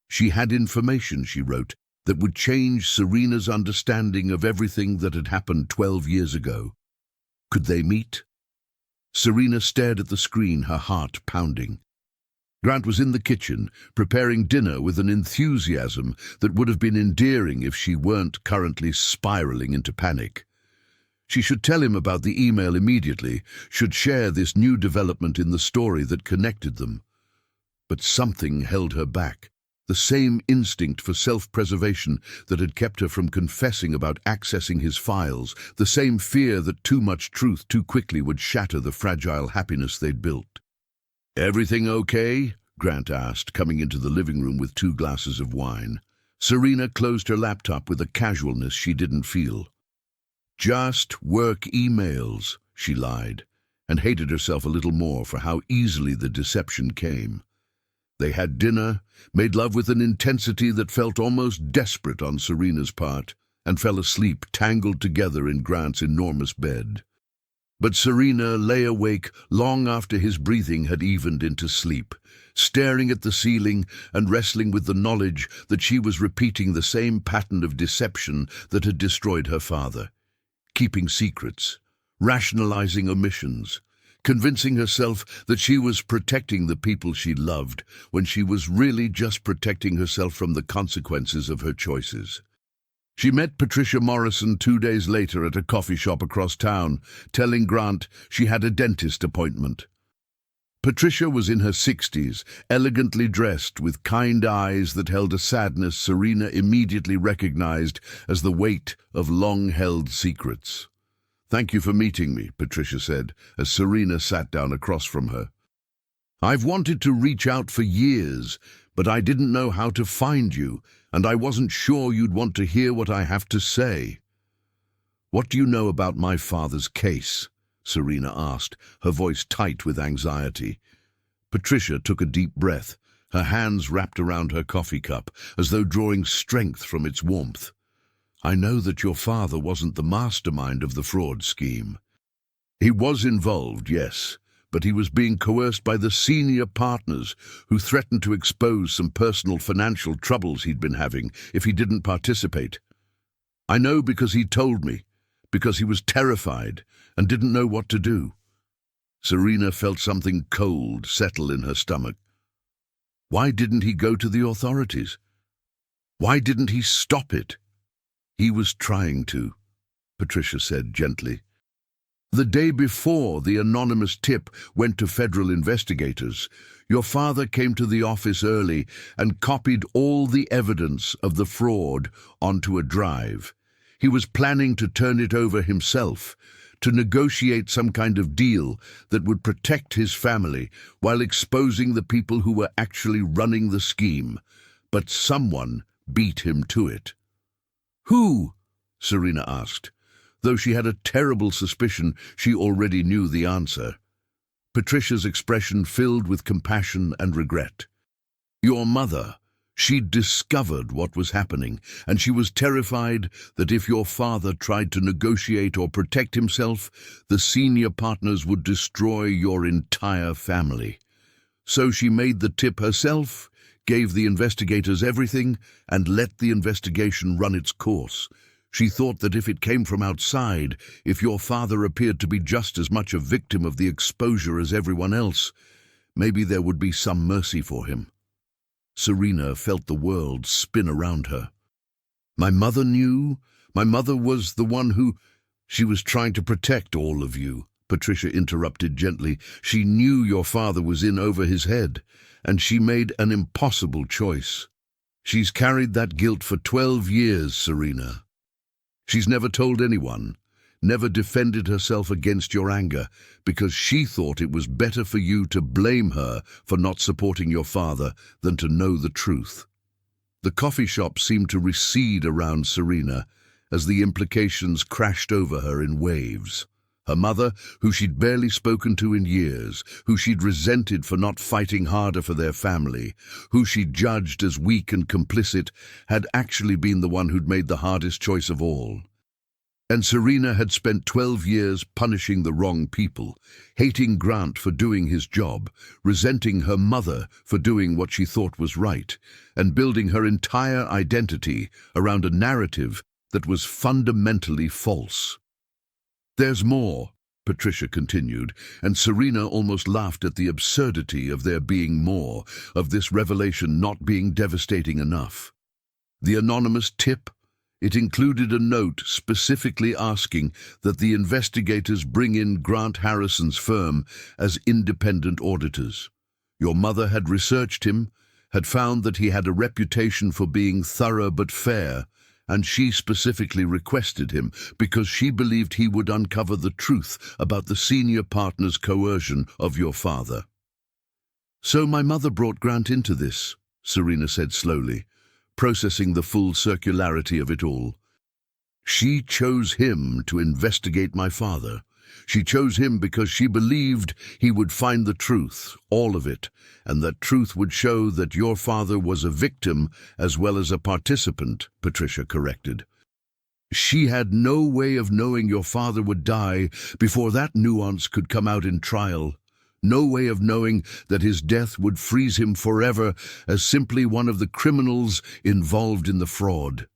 She had information, she wrote, that would change Serena's understanding of everything that had happened 12 years ago. Could they meet? Serena stared at the screen, her heart pounding. Grant was in the kitchen, preparing dinner with an enthusiasm that would have been endearing if she weren't currently spiraling into panic. She should tell him about the email immediately, should share this new development in the story that connected them. But something held her back. The same instinct for self-preservation that had kept her from confessing about accessing his files, the same fear that too much truth too quickly would shatter the fragile happiness they'd built. "Everything okay?" Grant asked, coming into the living room with 2 glasses of wine. Serena closed her laptop with a casualness she didn't feel. "Just work emails," she lied, and hated herself a little more for how easily the deception came. They had dinner, made love with an intensity that felt almost desperate on Serena's part, and fell asleep tangled together in Grant's enormous bed. But Serena lay awake long after his breathing had evened into sleep, staring at the ceiling and wrestling with the knowledge that she was repeating the same pattern of deception that had destroyed her father. Keeping secrets, rationalizing omissions, convincing herself that she was protecting the people she loved when she was really just protecting herself from the consequences of her choices. She met Patricia Morrison 2 days later at a coffee shop across town, telling Grant she had a dentist appointment. Patricia was in her 60s, elegantly dressed, with kind eyes that held a sadness Serena immediately recognized as the weight of long-held secrets. "Thank you for meeting me," Patricia said, as Serena sat down across from her. "I've wanted to reach out for years, but I didn't know how to find you, and I wasn't sure you'd want to hear what I have to say." "What do you know about my father's case?" Serena asked, her voice tight with anxiety. Patricia took a deep breath, her hands wrapped around her coffee cup, as though drawing strength from its warmth. "I know that your father wasn't the mastermind of the fraud scheme. He was involved, yes, but he was being coerced by the senior partners who threatened to expose some personal financial troubles he'd been having if he didn't participate. I know because he told me, because he was terrified and didn't know what to do." Serena felt something cold settle in her stomach. Why didn't he go to the authorities? Why didn't he stop it? "He was trying to," Patricia said gently. "The day before the anonymous tip went to federal investigators, your father came to the office early and copied all the evidence of the fraud onto a drive. He was planning to turn it over himself, to negotiate some kind of deal that would protect his family while exposing the people who were actually running the scheme. But someone beat him to it." "Who?" Serena asked. Though she had a terrible suspicion, she already knew the answer. Patricia's expression filled with compassion and regret. "Your mother. She'd discovered what was happening, and she was terrified that if your father tried to negotiate or protect himself, the senior partners would destroy your entire family. So she made the tip herself, gave the investigators everything, and let the investigation run its course. She thought that if it came from outside, if your father appeared to be just as much a victim of the exposure as everyone else, maybe there would be some mercy for him." Serena felt the world spin around her. "My mother knew? My mother was the one who—" "She was trying to protect all of you," Patricia interrupted gently. "She knew your father was in over his head, and she made an impossible choice. She's carried that guilt for 12 years, Serena. She's never told anyone, never defended herself against your anger, because she thought it was better for you to blame her for not supporting your father than to know the truth." The coffee shop seemed to recede around Serena as the implications crashed over her in waves. Her mother, who she'd barely spoken to in years, who she'd resented for not fighting harder for their family, who she'd judged as weak and complicit, had actually been the one who'd made the hardest choice of all. And Serena had spent 12 years punishing the wrong people, hating Grant for doing his job, resenting her mother for doing what she thought was right, and building her entire identity around a narrative that was fundamentally false. "There's more," Patricia continued, and Serena almost laughed at the absurdity of there being more, of this revelation not being devastating enough. "The anonymous tip? It included a note specifically asking that the investigators bring in Grant Harrison's firm as independent auditors. Your mother had researched him, had found that he had a reputation for being thorough but fair, and she specifically requested him because she believed he would uncover the truth about the senior partner's coercion of your father." "So my mother brought Grant into this," Serena said slowly, processing the full circularity of it all. "She chose him to investigate my father. She chose him because she believed he would find the truth, all of it, and that truth would show that your father was a victim as well as a participant," Patricia corrected. "She had no way of knowing your father would die before that nuance could come out in trial. No way of knowing that his death would freeze him forever as simply one of the criminals involved in the fraud."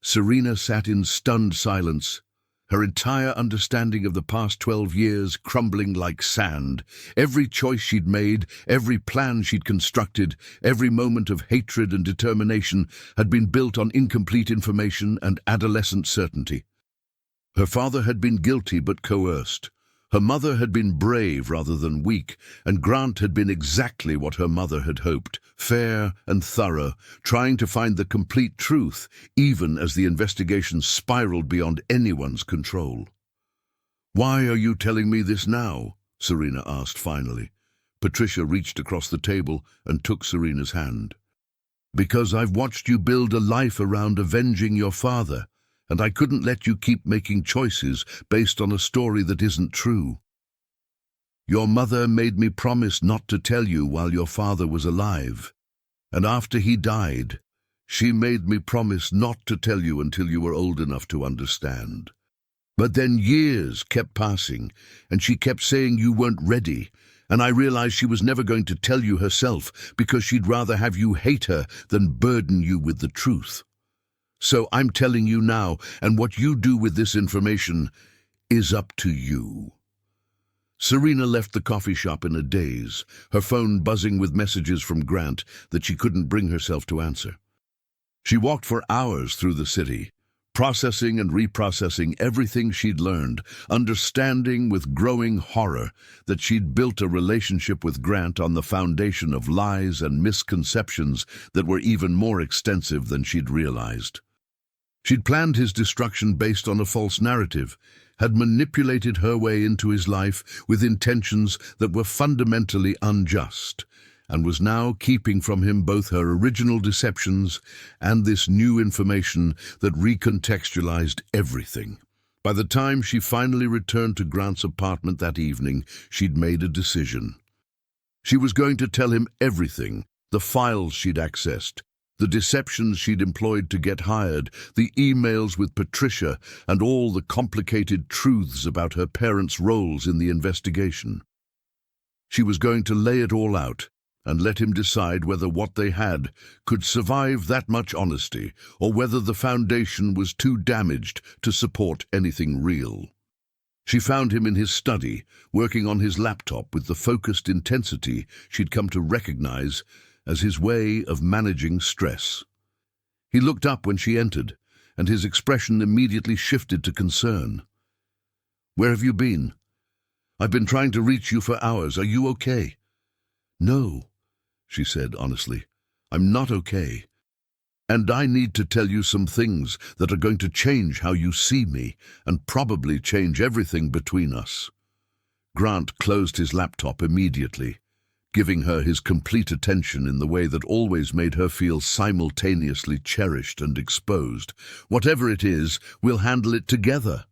Serena sat in stunned silence, her entire understanding of the past 12 years crumbling like sand. Every choice she'd made, every plan she'd constructed, every moment of hatred and determination had been built on incomplete information and adolescent certainty. Her father had been guilty but coerced. Her mother had been brave rather than weak, and Grant had been exactly what her mother had hoped, fair and thorough, trying to find the complete truth, even as the investigation spiraled beyond anyone's control. "Why are you telling me this now?" Serena asked finally. Patricia reached across the table and took Serena's hand. "Because I've watched you build a life around avenging your father, and I couldn't let you keep making choices based on a story that isn't true. Your mother made me promise not to tell you while your father was alive. And after he died, she made me promise not to tell you until you were old enough to understand. But then years kept passing, and she kept saying you weren't ready, and I realized she was never going to tell you herself because she'd rather have you hate her than burden you with the truth. So I'm telling you now, and what you do with this information is up to you." Serena left the coffee shop in a daze, her phone buzzing with messages from Grant that she couldn't bring herself to answer. She walked for hours through the city, processing and reprocessing everything she'd learned, understanding with growing horror that she'd built a relationship with Grant on the foundation of lies and misconceptions that were even more extensive than she'd realized. She'd planned his destruction based on a false narrative, had manipulated her way into his life with intentions that were fundamentally unjust, and was now keeping from him both her original deceptions and this new information that recontextualized everything. By the time she finally returned to Grant's apartment that evening, she'd made a decision. She was going to tell him everything, the files she'd accessed, the deceptions she'd employed to get hired, the emails with Patricia, and all the complicated truths about her parents' roles in the investigation. She was going to lay it all out and let him decide whether what they had could survive that much honesty, or whether the foundation was too damaged to support anything real. She found him in his study, working on his laptop with the focused intensity she'd come to recognize as his way of managing stress. He looked up when she entered, and his expression immediately shifted to concern. "Where have you been? I've been trying to reach you for hours. Are you okay?" "No," she said honestly. "I'm not okay. And I need to tell you some things that are going to change how you see me, and probably change everything between us." Grant closed his laptop immediately, giving her his complete attention in the way that always made her feel simultaneously cherished and exposed. "Whatever it is, we'll handle it together."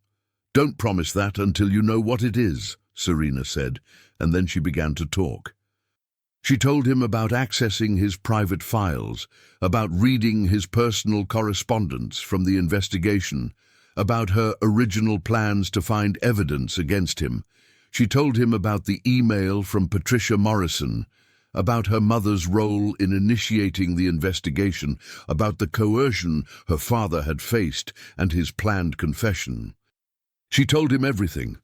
"Don't promise that until you know what it is," Serena said, and then she began to talk. She told him about accessing his private files, about reading his personal correspondence from the investigation, about her original plans to find evidence against him. She told him about the email from Patricia Morrison, about her mother's role in initiating the investigation, about the coercion her father had faced, and his planned confession. She told him everything,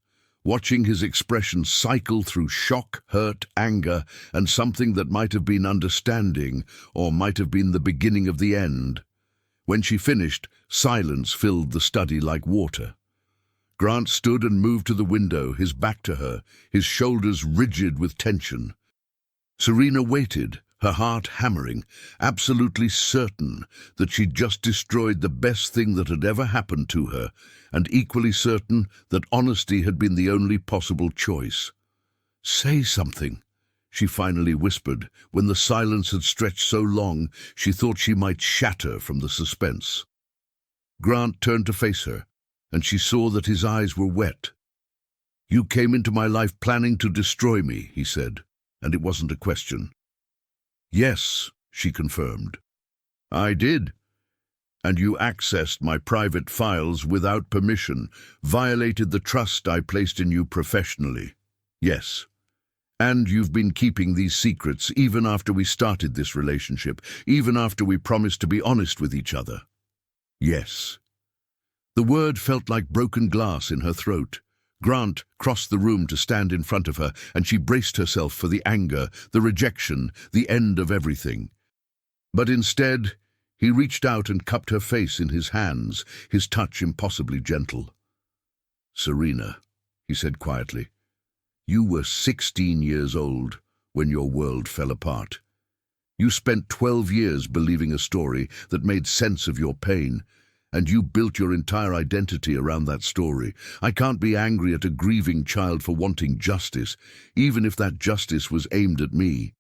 watching his expression cycle through shock, hurt, anger, and something that might have been understanding or might have been the beginning of the end. When she finished, silence filled the study like water. Grant stood and moved to the window, his back to her, his shoulders rigid with tension. Serena waited, her heart hammering, absolutely certain that she'd just destroyed the best thing that had ever happened to her, and equally certain that honesty had been the only possible choice. "Say something," she finally whispered, when the silence had stretched so long she thought she might shatter from the suspense. Grant turned to face her, and she saw that his eyes were wet. "You came into my life planning to destroy me," he said, and it wasn't a question. "Yes," she confirmed. "I did. And you accessed my private files without permission, violated the trust I placed in you professionally. Yes. And you've been keeping these secrets even after we started this relationship, even after we promised to be honest with each other." "Yes." The word felt like broken glass in her throat. Grant crossed the room to stand in front of her, and she braced herself for the anger, the rejection, the end of everything. But instead, he reached out and cupped her face in his hands, his touch impossibly gentle. "Serena," he said quietly, "you were 16 years old when your world fell apart. You spent 12 years believing a story that made sense of your pain, and you built your entire identity around that story. I can't be angry at a grieving child for wanting justice, even if that justice was aimed at me."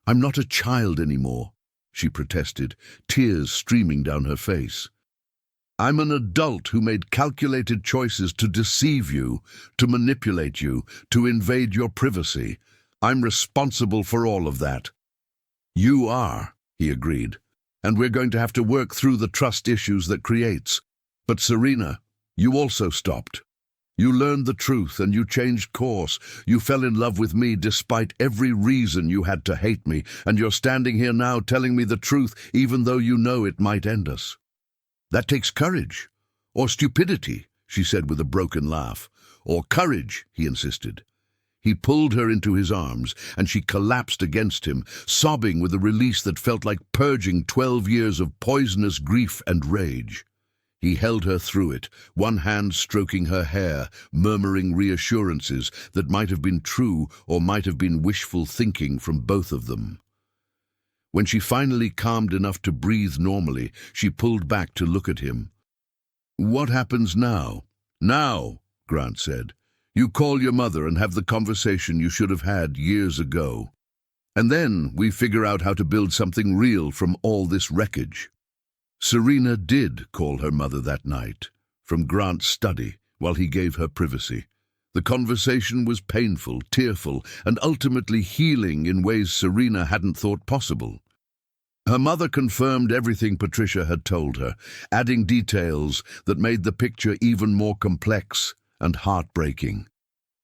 "I'm not a child anymore," she protested, tears streaming down her face. "I'm an adult who made calculated choices to deceive you, to manipulate you, to invade your privacy. I'm responsible for all of that." "You are," he agreed. "And we're going to have to work through the trust issues that creates. But Serena, you also stopped. You learned the truth and you changed course. You fell in love with me despite every reason you had to hate me, and you're standing here now telling me the truth even though you know it might end us. That takes courage. Or stupidity," she said with a broken laugh. "Or courage," he insisted. He pulled her into his arms, and she collapsed against him, sobbing with a release that felt like purging 12 years of poisonous grief and rage. He held her through it, one hand stroking her hair, murmuring reassurances that might have been true or might have been wishful thinking from both of them. When she finally calmed enough to breathe normally, she pulled back to look at him. "What happens now?" "Now," Grant said. "You call your mother and have the conversation you should have had years ago. And then we figure out how to build something real from all this wreckage." Serena did call her mother that night, from Grant's study, while he gave her privacy. The conversation was painful, tearful, and ultimately healing in ways Serena hadn't thought possible. Her mother confirmed everything Patricia had told her, adding details that made the picture even more complex and heartbreaking.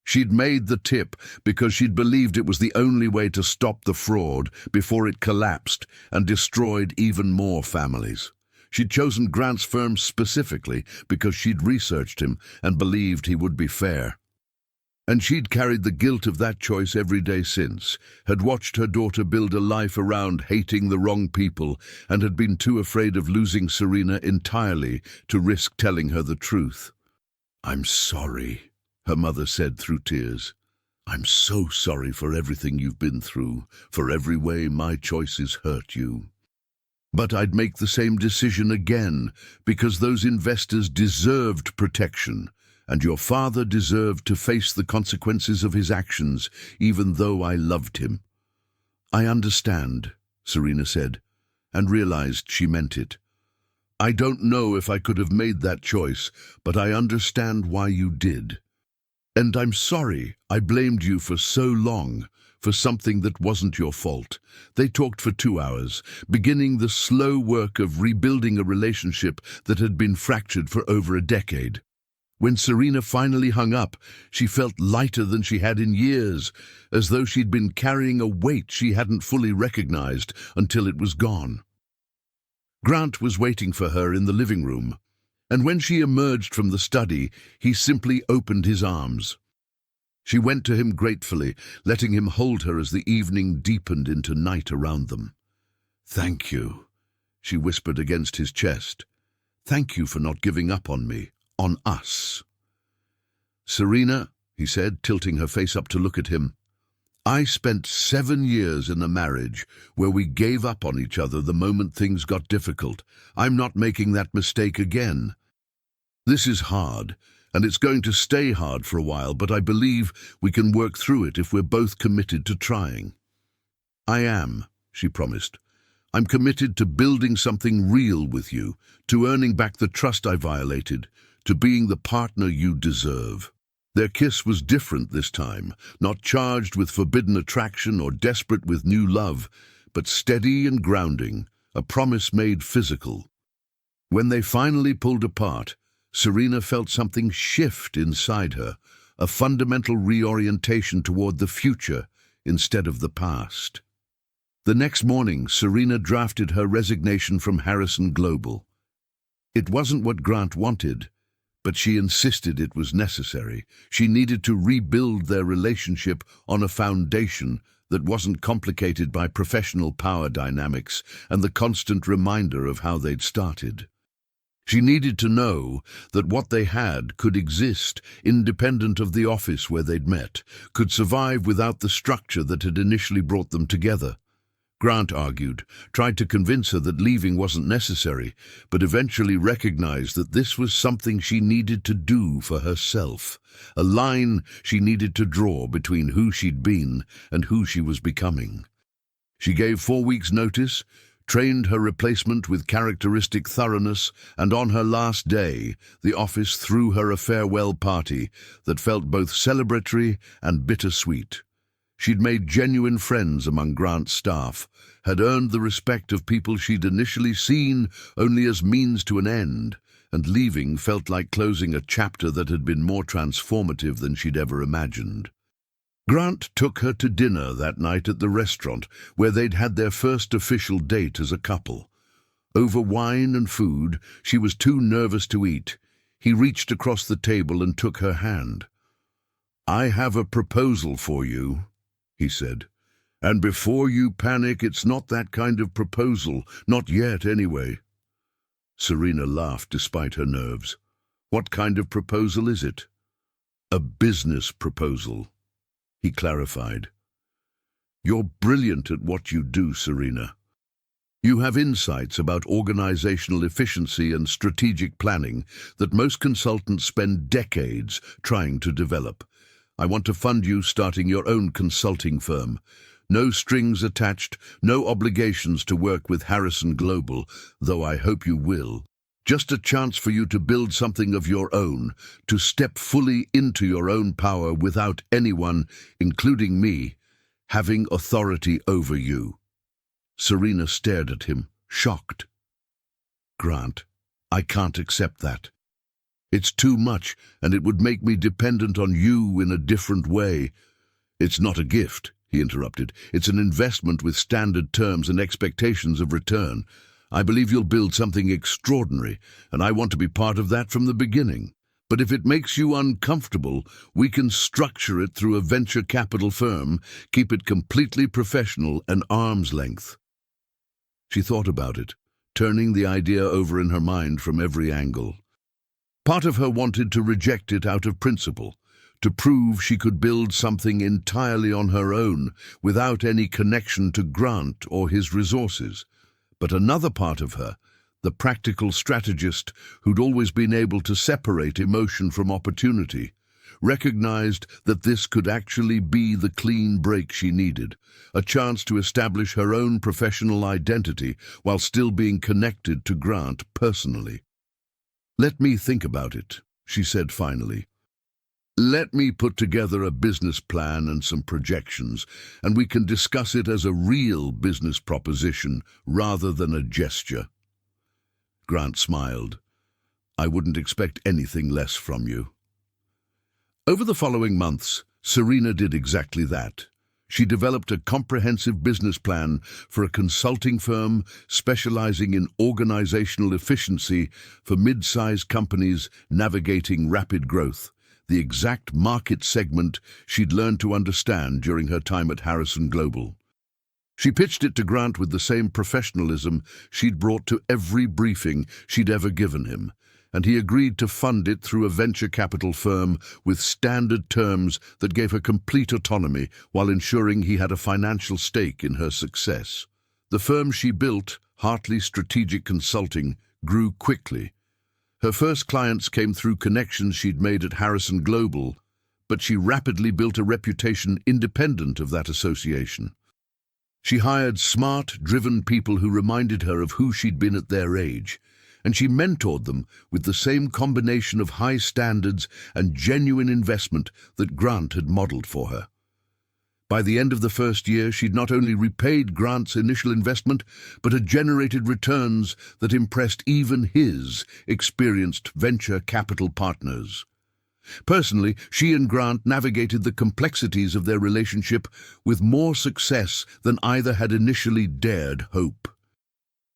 She'd made the tip because she'd believed it was the only way to stop the fraud before it collapsed and destroyed even more families. She'd chosen Grant's firm specifically because she'd researched him and believed he would be fair. And she'd carried the guilt of that choice every day since, had watched her daughter build a life around hating the wrong people, and had been too afraid of losing Serena entirely to risk telling her the truth. "I'm sorry," her mother said through tears. "I'm so sorry for everything you've been through, for every way my choices hurt you. But I'd make the same decision again, because those investors deserved protection, and your father deserved to face the consequences of his actions, even though I loved him." "I understand," Serena said, and realized she meant it. "I don't know if I could have made that choice, but I understand why you did. And I'm sorry I blamed you for so long, for something that wasn't your fault." They talked for 2 hours, beginning the slow work of rebuilding a relationship that had been fractured for over a decade. When Serena finally hung up, she felt lighter than she had in years, as though she'd been carrying a weight she hadn't fully recognized until it was gone. Grant was waiting for her in the living room, and when she emerged from the study, he simply opened his arms. She went to him gratefully, letting him hold her as the evening deepened into night around them. "Thank you," she whispered against his chest. "Thank you for not giving up on me, on us." "Serena," he said, tilting her face up to look at him, "I spent 7 years in a marriage where we gave up on each other the moment things got difficult. I'm not making that mistake again. This is hard, and it's going to stay hard for a while, but I believe we can work through it if we're both committed to trying." "I am," she promised. "I'm committed to building something real with you, to earning back the trust I violated, to being the partner you deserve." Their kiss was different this time, not charged with forbidden attraction or desperate with new love, but steady and grounding, a promise made physical. When they finally pulled apart, Serena felt something shift inside her, a fundamental reorientation toward the future instead of the past. The next morning, Serena drafted her resignation from Harrison Global. It wasn't what Grant wanted, but she insisted it was necessary. She needed to rebuild their relationship on a foundation that wasn't complicated by professional power dynamics and the constant reminder of how they'd started. She needed to know that what they had could exist independent of the office where they'd met, could survive without the structure that had initially brought them together. Grant argued, tried to convince her that leaving wasn't necessary, but eventually recognized that this was something she needed to do for herself, a line she needed to draw between who she'd been and who she was becoming. She gave 4 weeks' notice, trained her replacement with characteristic thoroughness, and on her last day, the office threw her a farewell party that felt both celebratory and bittersweet. She'd made genuine friends among Grant's staff, had earned the respect of people she'd initially seen only as means to an end, and leaving felt like closing a chapter that had been more transformative than she'd ever imagined. Grant took her to dinner that night at the restaurant, where they'd had their first official date as a couple. Over wine and food, she was too nervous to eat. He reached across the table and took her hand. "I have a proposal for you," he said. "And before you panic, it's not that kind of proposal, not yet anyway." Serena laughed despite her nerves. "What kind of proposal is it?" "A business proposal," he clarified. "You're brilliant at what you do, Serena. You have insights about organizational efficiency and strategic planning that most consultants spend decades trying to develop. I want to fund you starting your own consulting firm. No strings attached, no obligations to work with Harrison Global, though I hope you will. Just a chance for you to build something of your own, to step fully into your own power without anyone, including me, having authority over you." Serena stared at him, shocked. "Grant, I can't accept that. It's too much, and it would make me dependent on you in a different way." "It's not a gift," he interrupted. "It's an investment with standard terms and expectations of return. I believe you'll build something extraordinary, and I want to be part of that from the beginning. But if it makes you uncomfortable, we can structure it through a venture capital firm, keep it completely professional and arm's length." She thought about it, turning the idea over in her mind from every angle. Part of her wanted to reject it out of principle, to prove she could build something entirely on her own, without any connection to Grant or his resources. But another part of her, the practical strategist who'd always been able to separate emotion from opportunity, recognized that this could actually be the clean break she needed, a chance to establish her own professional identity while still being connected to Grant personally. "Let me think about it," she said finally. "Let me put together a business plan and some projections, and we can discuss it as a real business proposition rather than a gesture." Grant smiled. "I wouldn't expect anything less from you." Over the following months, Serena did exactly that. She developed a comprehensive business plan for a consulting firm specializing in organizational efficiency for mid-sized companies navigating rapid growth, the exact market segment she'd learned to understand during her time at Harrison Global. She pitched it to Grant with the same professionalism she'd brought to every briefing she'd ever given him, and he agreed to fund it through a venture capital firm with standard terms that gave her complete autonomy while ensuring he had a financial stake in her success. The firm she built, Hartley Strategic Consulting, grew quickly. Her first clients came through connections she'd made at Harrison Global, but she rapidly built a reputation independent of that association. She hired smart, driven people who reminded her of who she'd been at their age, and she mentored them with the same combination of high standards and genuine investment that Grant had modeled for her. By the end of the first year, she'd not only repaid Grant's initial investment, but had generated returns that impressed even his experienced venture capital partners. Personally, she and Grant navigated the complexities of their relationship with more success than either had initially dared hope.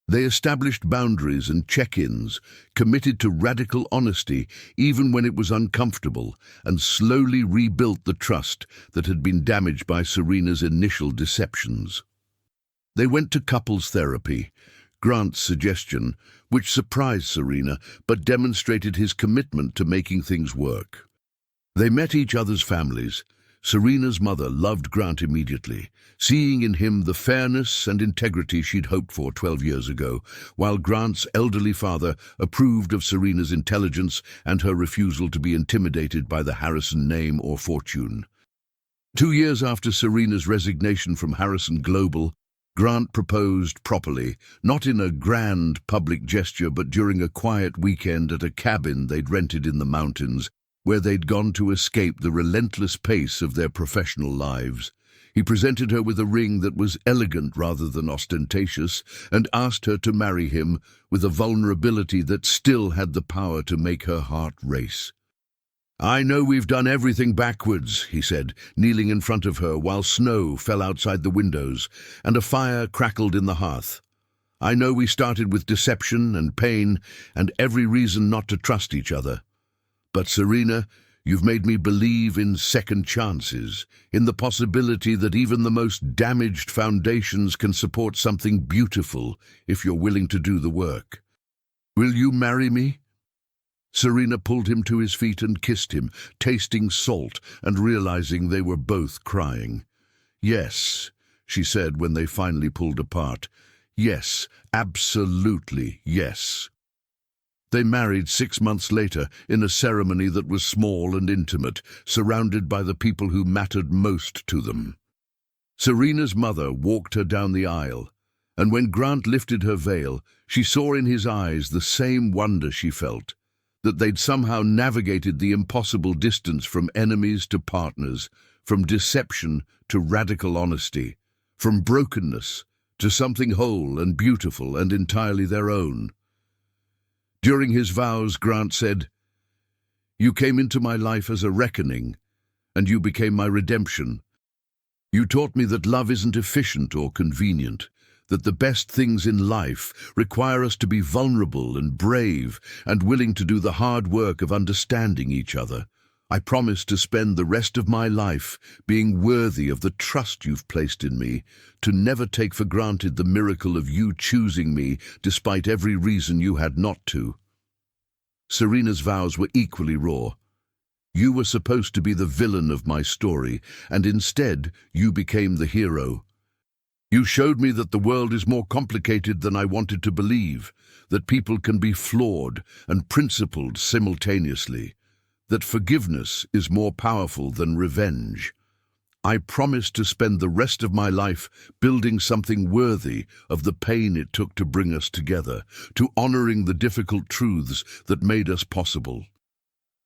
They established boundaries and check-ins, committed to radical honesty even when it was uncomfortable, and slowly rebuilt the trust that had been damaged by Serena's initial deceptions. They went to couples therapy, Grant's suggestion, which surprised Serena but demonstrated his commitment to making things work. They met each other's families. Serena's mother loved Grant immediately, seeing in him the fairness and integrity she'd hoped for 12 years ago, while Grant's elderly father approved of Serena's intelligence and her refusal to be intimidated by the Harrison name or fortune. 2 years after Serena's resignation from Harrison Global, Grant proposed properly, not in a grand public gesture but during a quiet weekend at a cabin they'd rented in the mountains, where they'd gone to escape the relentless pace of their professional lives. He presented her with a ring that was elegant rather than ostentatious, and asked her to marry him with a vulnerability that still had the power to make her heart race. "I know we've done everything backwards," he said, kneeling in front of her while snow fell outside the windows and a fire crackled in the hearth. "I know we started with deception and pain and every reason not to trust each other. But Serena, you've made me believe in second chances, in the possibility that even the most damaged foundations can support something beautiful if you're willing to do the work. Will you marry me?" Serena pulled him to his feet and kissed him, tasting salt and realizing they were both crying. "Yes," she said when they finally pulled apart. "Yes, absolutely yes." They married 6 months later in a ceremony that was small and intimate, surrounded by the people who mattered most to them. Serena's mother walked her down the aisle, and when Grant lifted her veil, she saw in his eyes the same wonder she felt, that they'd somehow navigated the impossible distance from enemies to partners, from deception to radical honesty, from brokenness to something whole and beautiful and entirely their own. During his vows, Grant said, "You came into my life as a reckoning, and you became my redemption. You taught me that love isn't efficient or convenient, that the best things in life require us to be vulnerable and brave and willing to do the hard work of understanding each other. I promise to spend the rest of my life being worthy of the trust you've placed in me, to never take for granted the miracle of you choosing me despite every reason you had not to." Serena's vows were equally raw. "You were supposed to be the villain of my story, and instead you became the hero. You showed me that the world is more complicated than I wanted to believe, that people can be flawed and principled simultaneously, that forgiveness is more powerful than revenge. I promise to spend the rest of my life building something worthy of the pain it took to bring us together, to honoring the difficult truths that made us possible."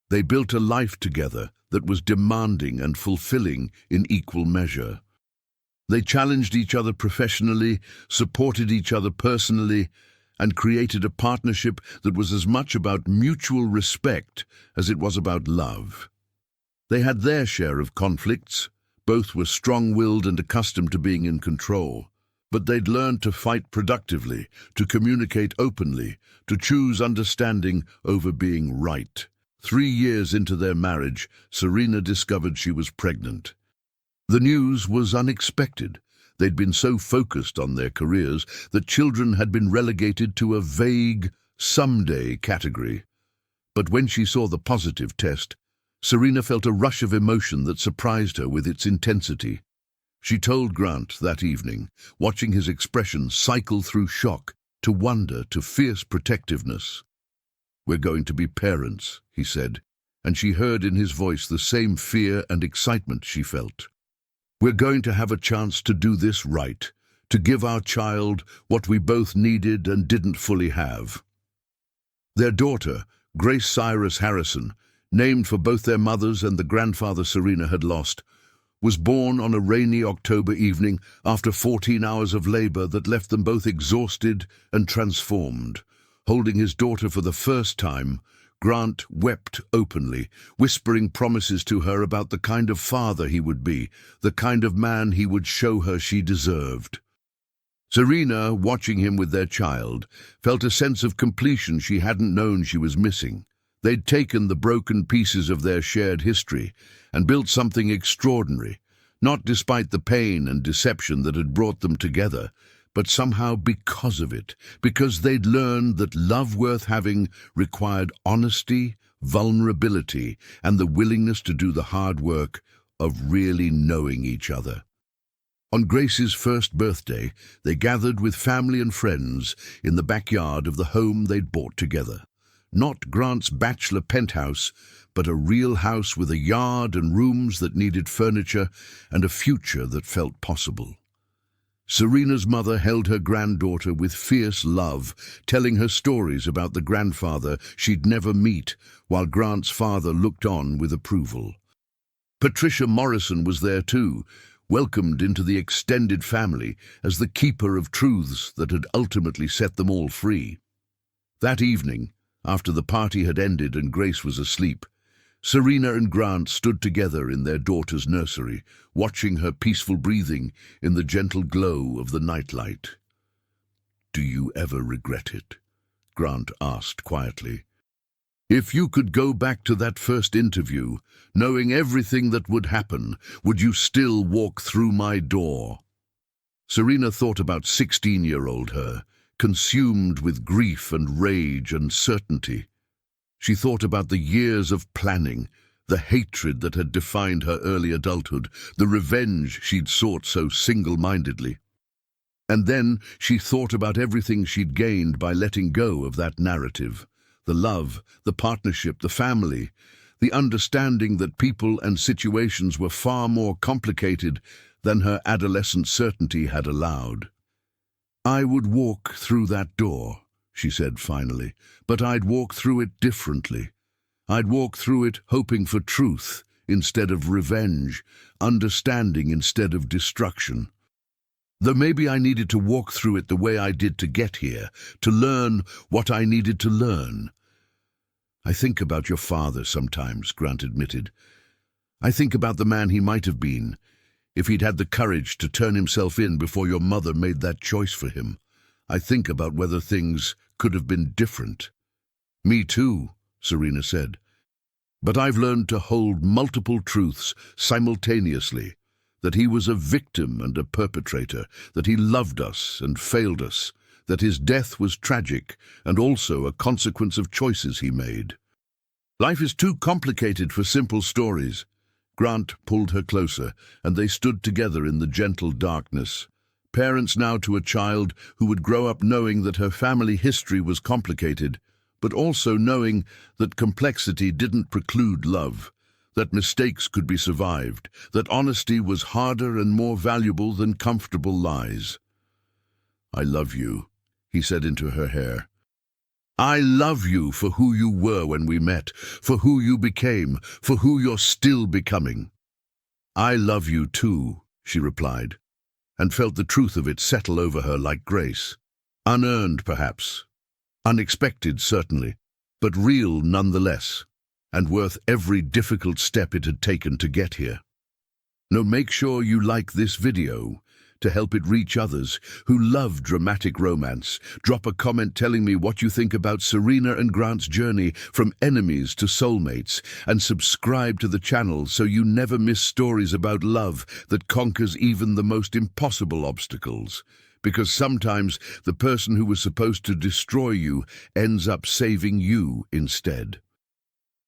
They built a life together that was demanding and fulfilling in equal measure. They challenged each other professionally, supported each other personally, and created a partnership that was as much about mutual respect as it was about love. They had their share of conflicts. Both were strong-willed and accustomed to being in control. But they'd learned to fight productively, to communicate openly, to choose understanding over being right. 3 years into their marriage, Serena discovered she was pregnant. The news was unexpected. They'd been so focused on their careers that children had been relegated to a vague, someday category. But when she saw the positive test, Serena felt a rush of emotion that surprised her with its intensity. She told Grant that evening, watching his expression cycle through shock to wonder to fierce protectiveness. "We're going to be parents," he said, and she heard in his voice the same fear and excitement she felt. "We're going to have a chance to do this right, to give our child what we both needed and didn't fully have." Their daughter, Grace Cyrus Harrison, named for both their mothers and the grandfather Serena had lost, was born on a rainy October evening after 14 hours of labor that left them both exhausted and transformed. Holding his daughter for the first time, Grant wept openly, whispering promises to her about the kind of father he would be, the kind of man he would show her she deserved. Serena, watching him with their child, felt a sense of completion she hadn't known she was missing. They'd taken the broken pieces of their shared history and built something extraordinary, not despite the pain and deception that had brought them together, but somehow because of it, because they'd learned that love worth having required honesty, vulnerability, and the willingness to do the hard work of really knowing each other. On Grace's first birthday, they gathered with family and friends in the backyard of the home they'd bought together. Not Grant's bachelor penthouse, but a real house with a yard and rooms that needed furniture and a future that felt possible. Serena's mother held her granddaughter with fierce love, telling her stories about the grandfather she'd never meet, while Grant's father looked on with approval. Patricia Morrison was there too, welcomed into the extended family as the keeper of truths that had ultimately set them all free. That evening, after the party had ended and Grace was asleep, Serena and Grant stood together in their daughter's nursery, watching her peaceful breathing in the gentle glow of the nightlight. "Do you ever regret it?" Grant asked quietly. "If you could go back to that first interview, knowing everything that would happen, would you still walk through my door?" Serena thought about 16-year-old her, consumed with grief and rage and certainty. She thought about the years of planning, the hatred that had defined her early adulthood, the revenge she'd sought so single-mindedly. And then she thought about everything she'd gained by letting go of that narrative. The love, the partnership, the family, the understanding that people and situations were far more complicated than her adolescent certainty had allowed. "I would walk through that door," she said finally, "but I'd walk through it differently. I'd walk through it hoping for truth instead of revenge, understanding instead of destruction. Though maybe I needed to walk through it the way I did to get here, to learn what I needed to learn." "I think about your father sometimes," Grant admitted. "I think about the man he might have been, if he'd had the courage to turn himself in before your mother made that choice for him. I think about whether things could have been different." "Me too," Serena said. "But I've learned to hold multiple truths simultaneously, that he was a victim and a perpetrator, that he loved us and failed us, that his death was tragic and also a consequence of choices he made. Life is too complicated for simple stories." Grant pulled her closer, and they stood together in the gentle darkness. Parents now to a child who would grow up knowing that her family history was complicated, but also knowing that complexity didn't preclude love, that mistakes could be survived, that honesty was harder and more valuable than comfortable lies. "I love you," he said into her hair. "I love you for who you were when we met, for who you became, for who you're still becoming." "I love you too," she replied, and felt the truth of it settle over her like grace. Unearned, perhaps. Unexpected, certainly, but real nonetheless, and worth every difficult step it had taken to get here. Now make sure you like this video to help it reach others who love dramatic romance. Drop a comment telling me what you think about Serena and Grant's journey from enemies to soulmates, and subscribe to the channel so you never miss stories about love that conquers even the most impossible obstacles. Because sometimes the person who was supposed to destroy you ends up saving you instead.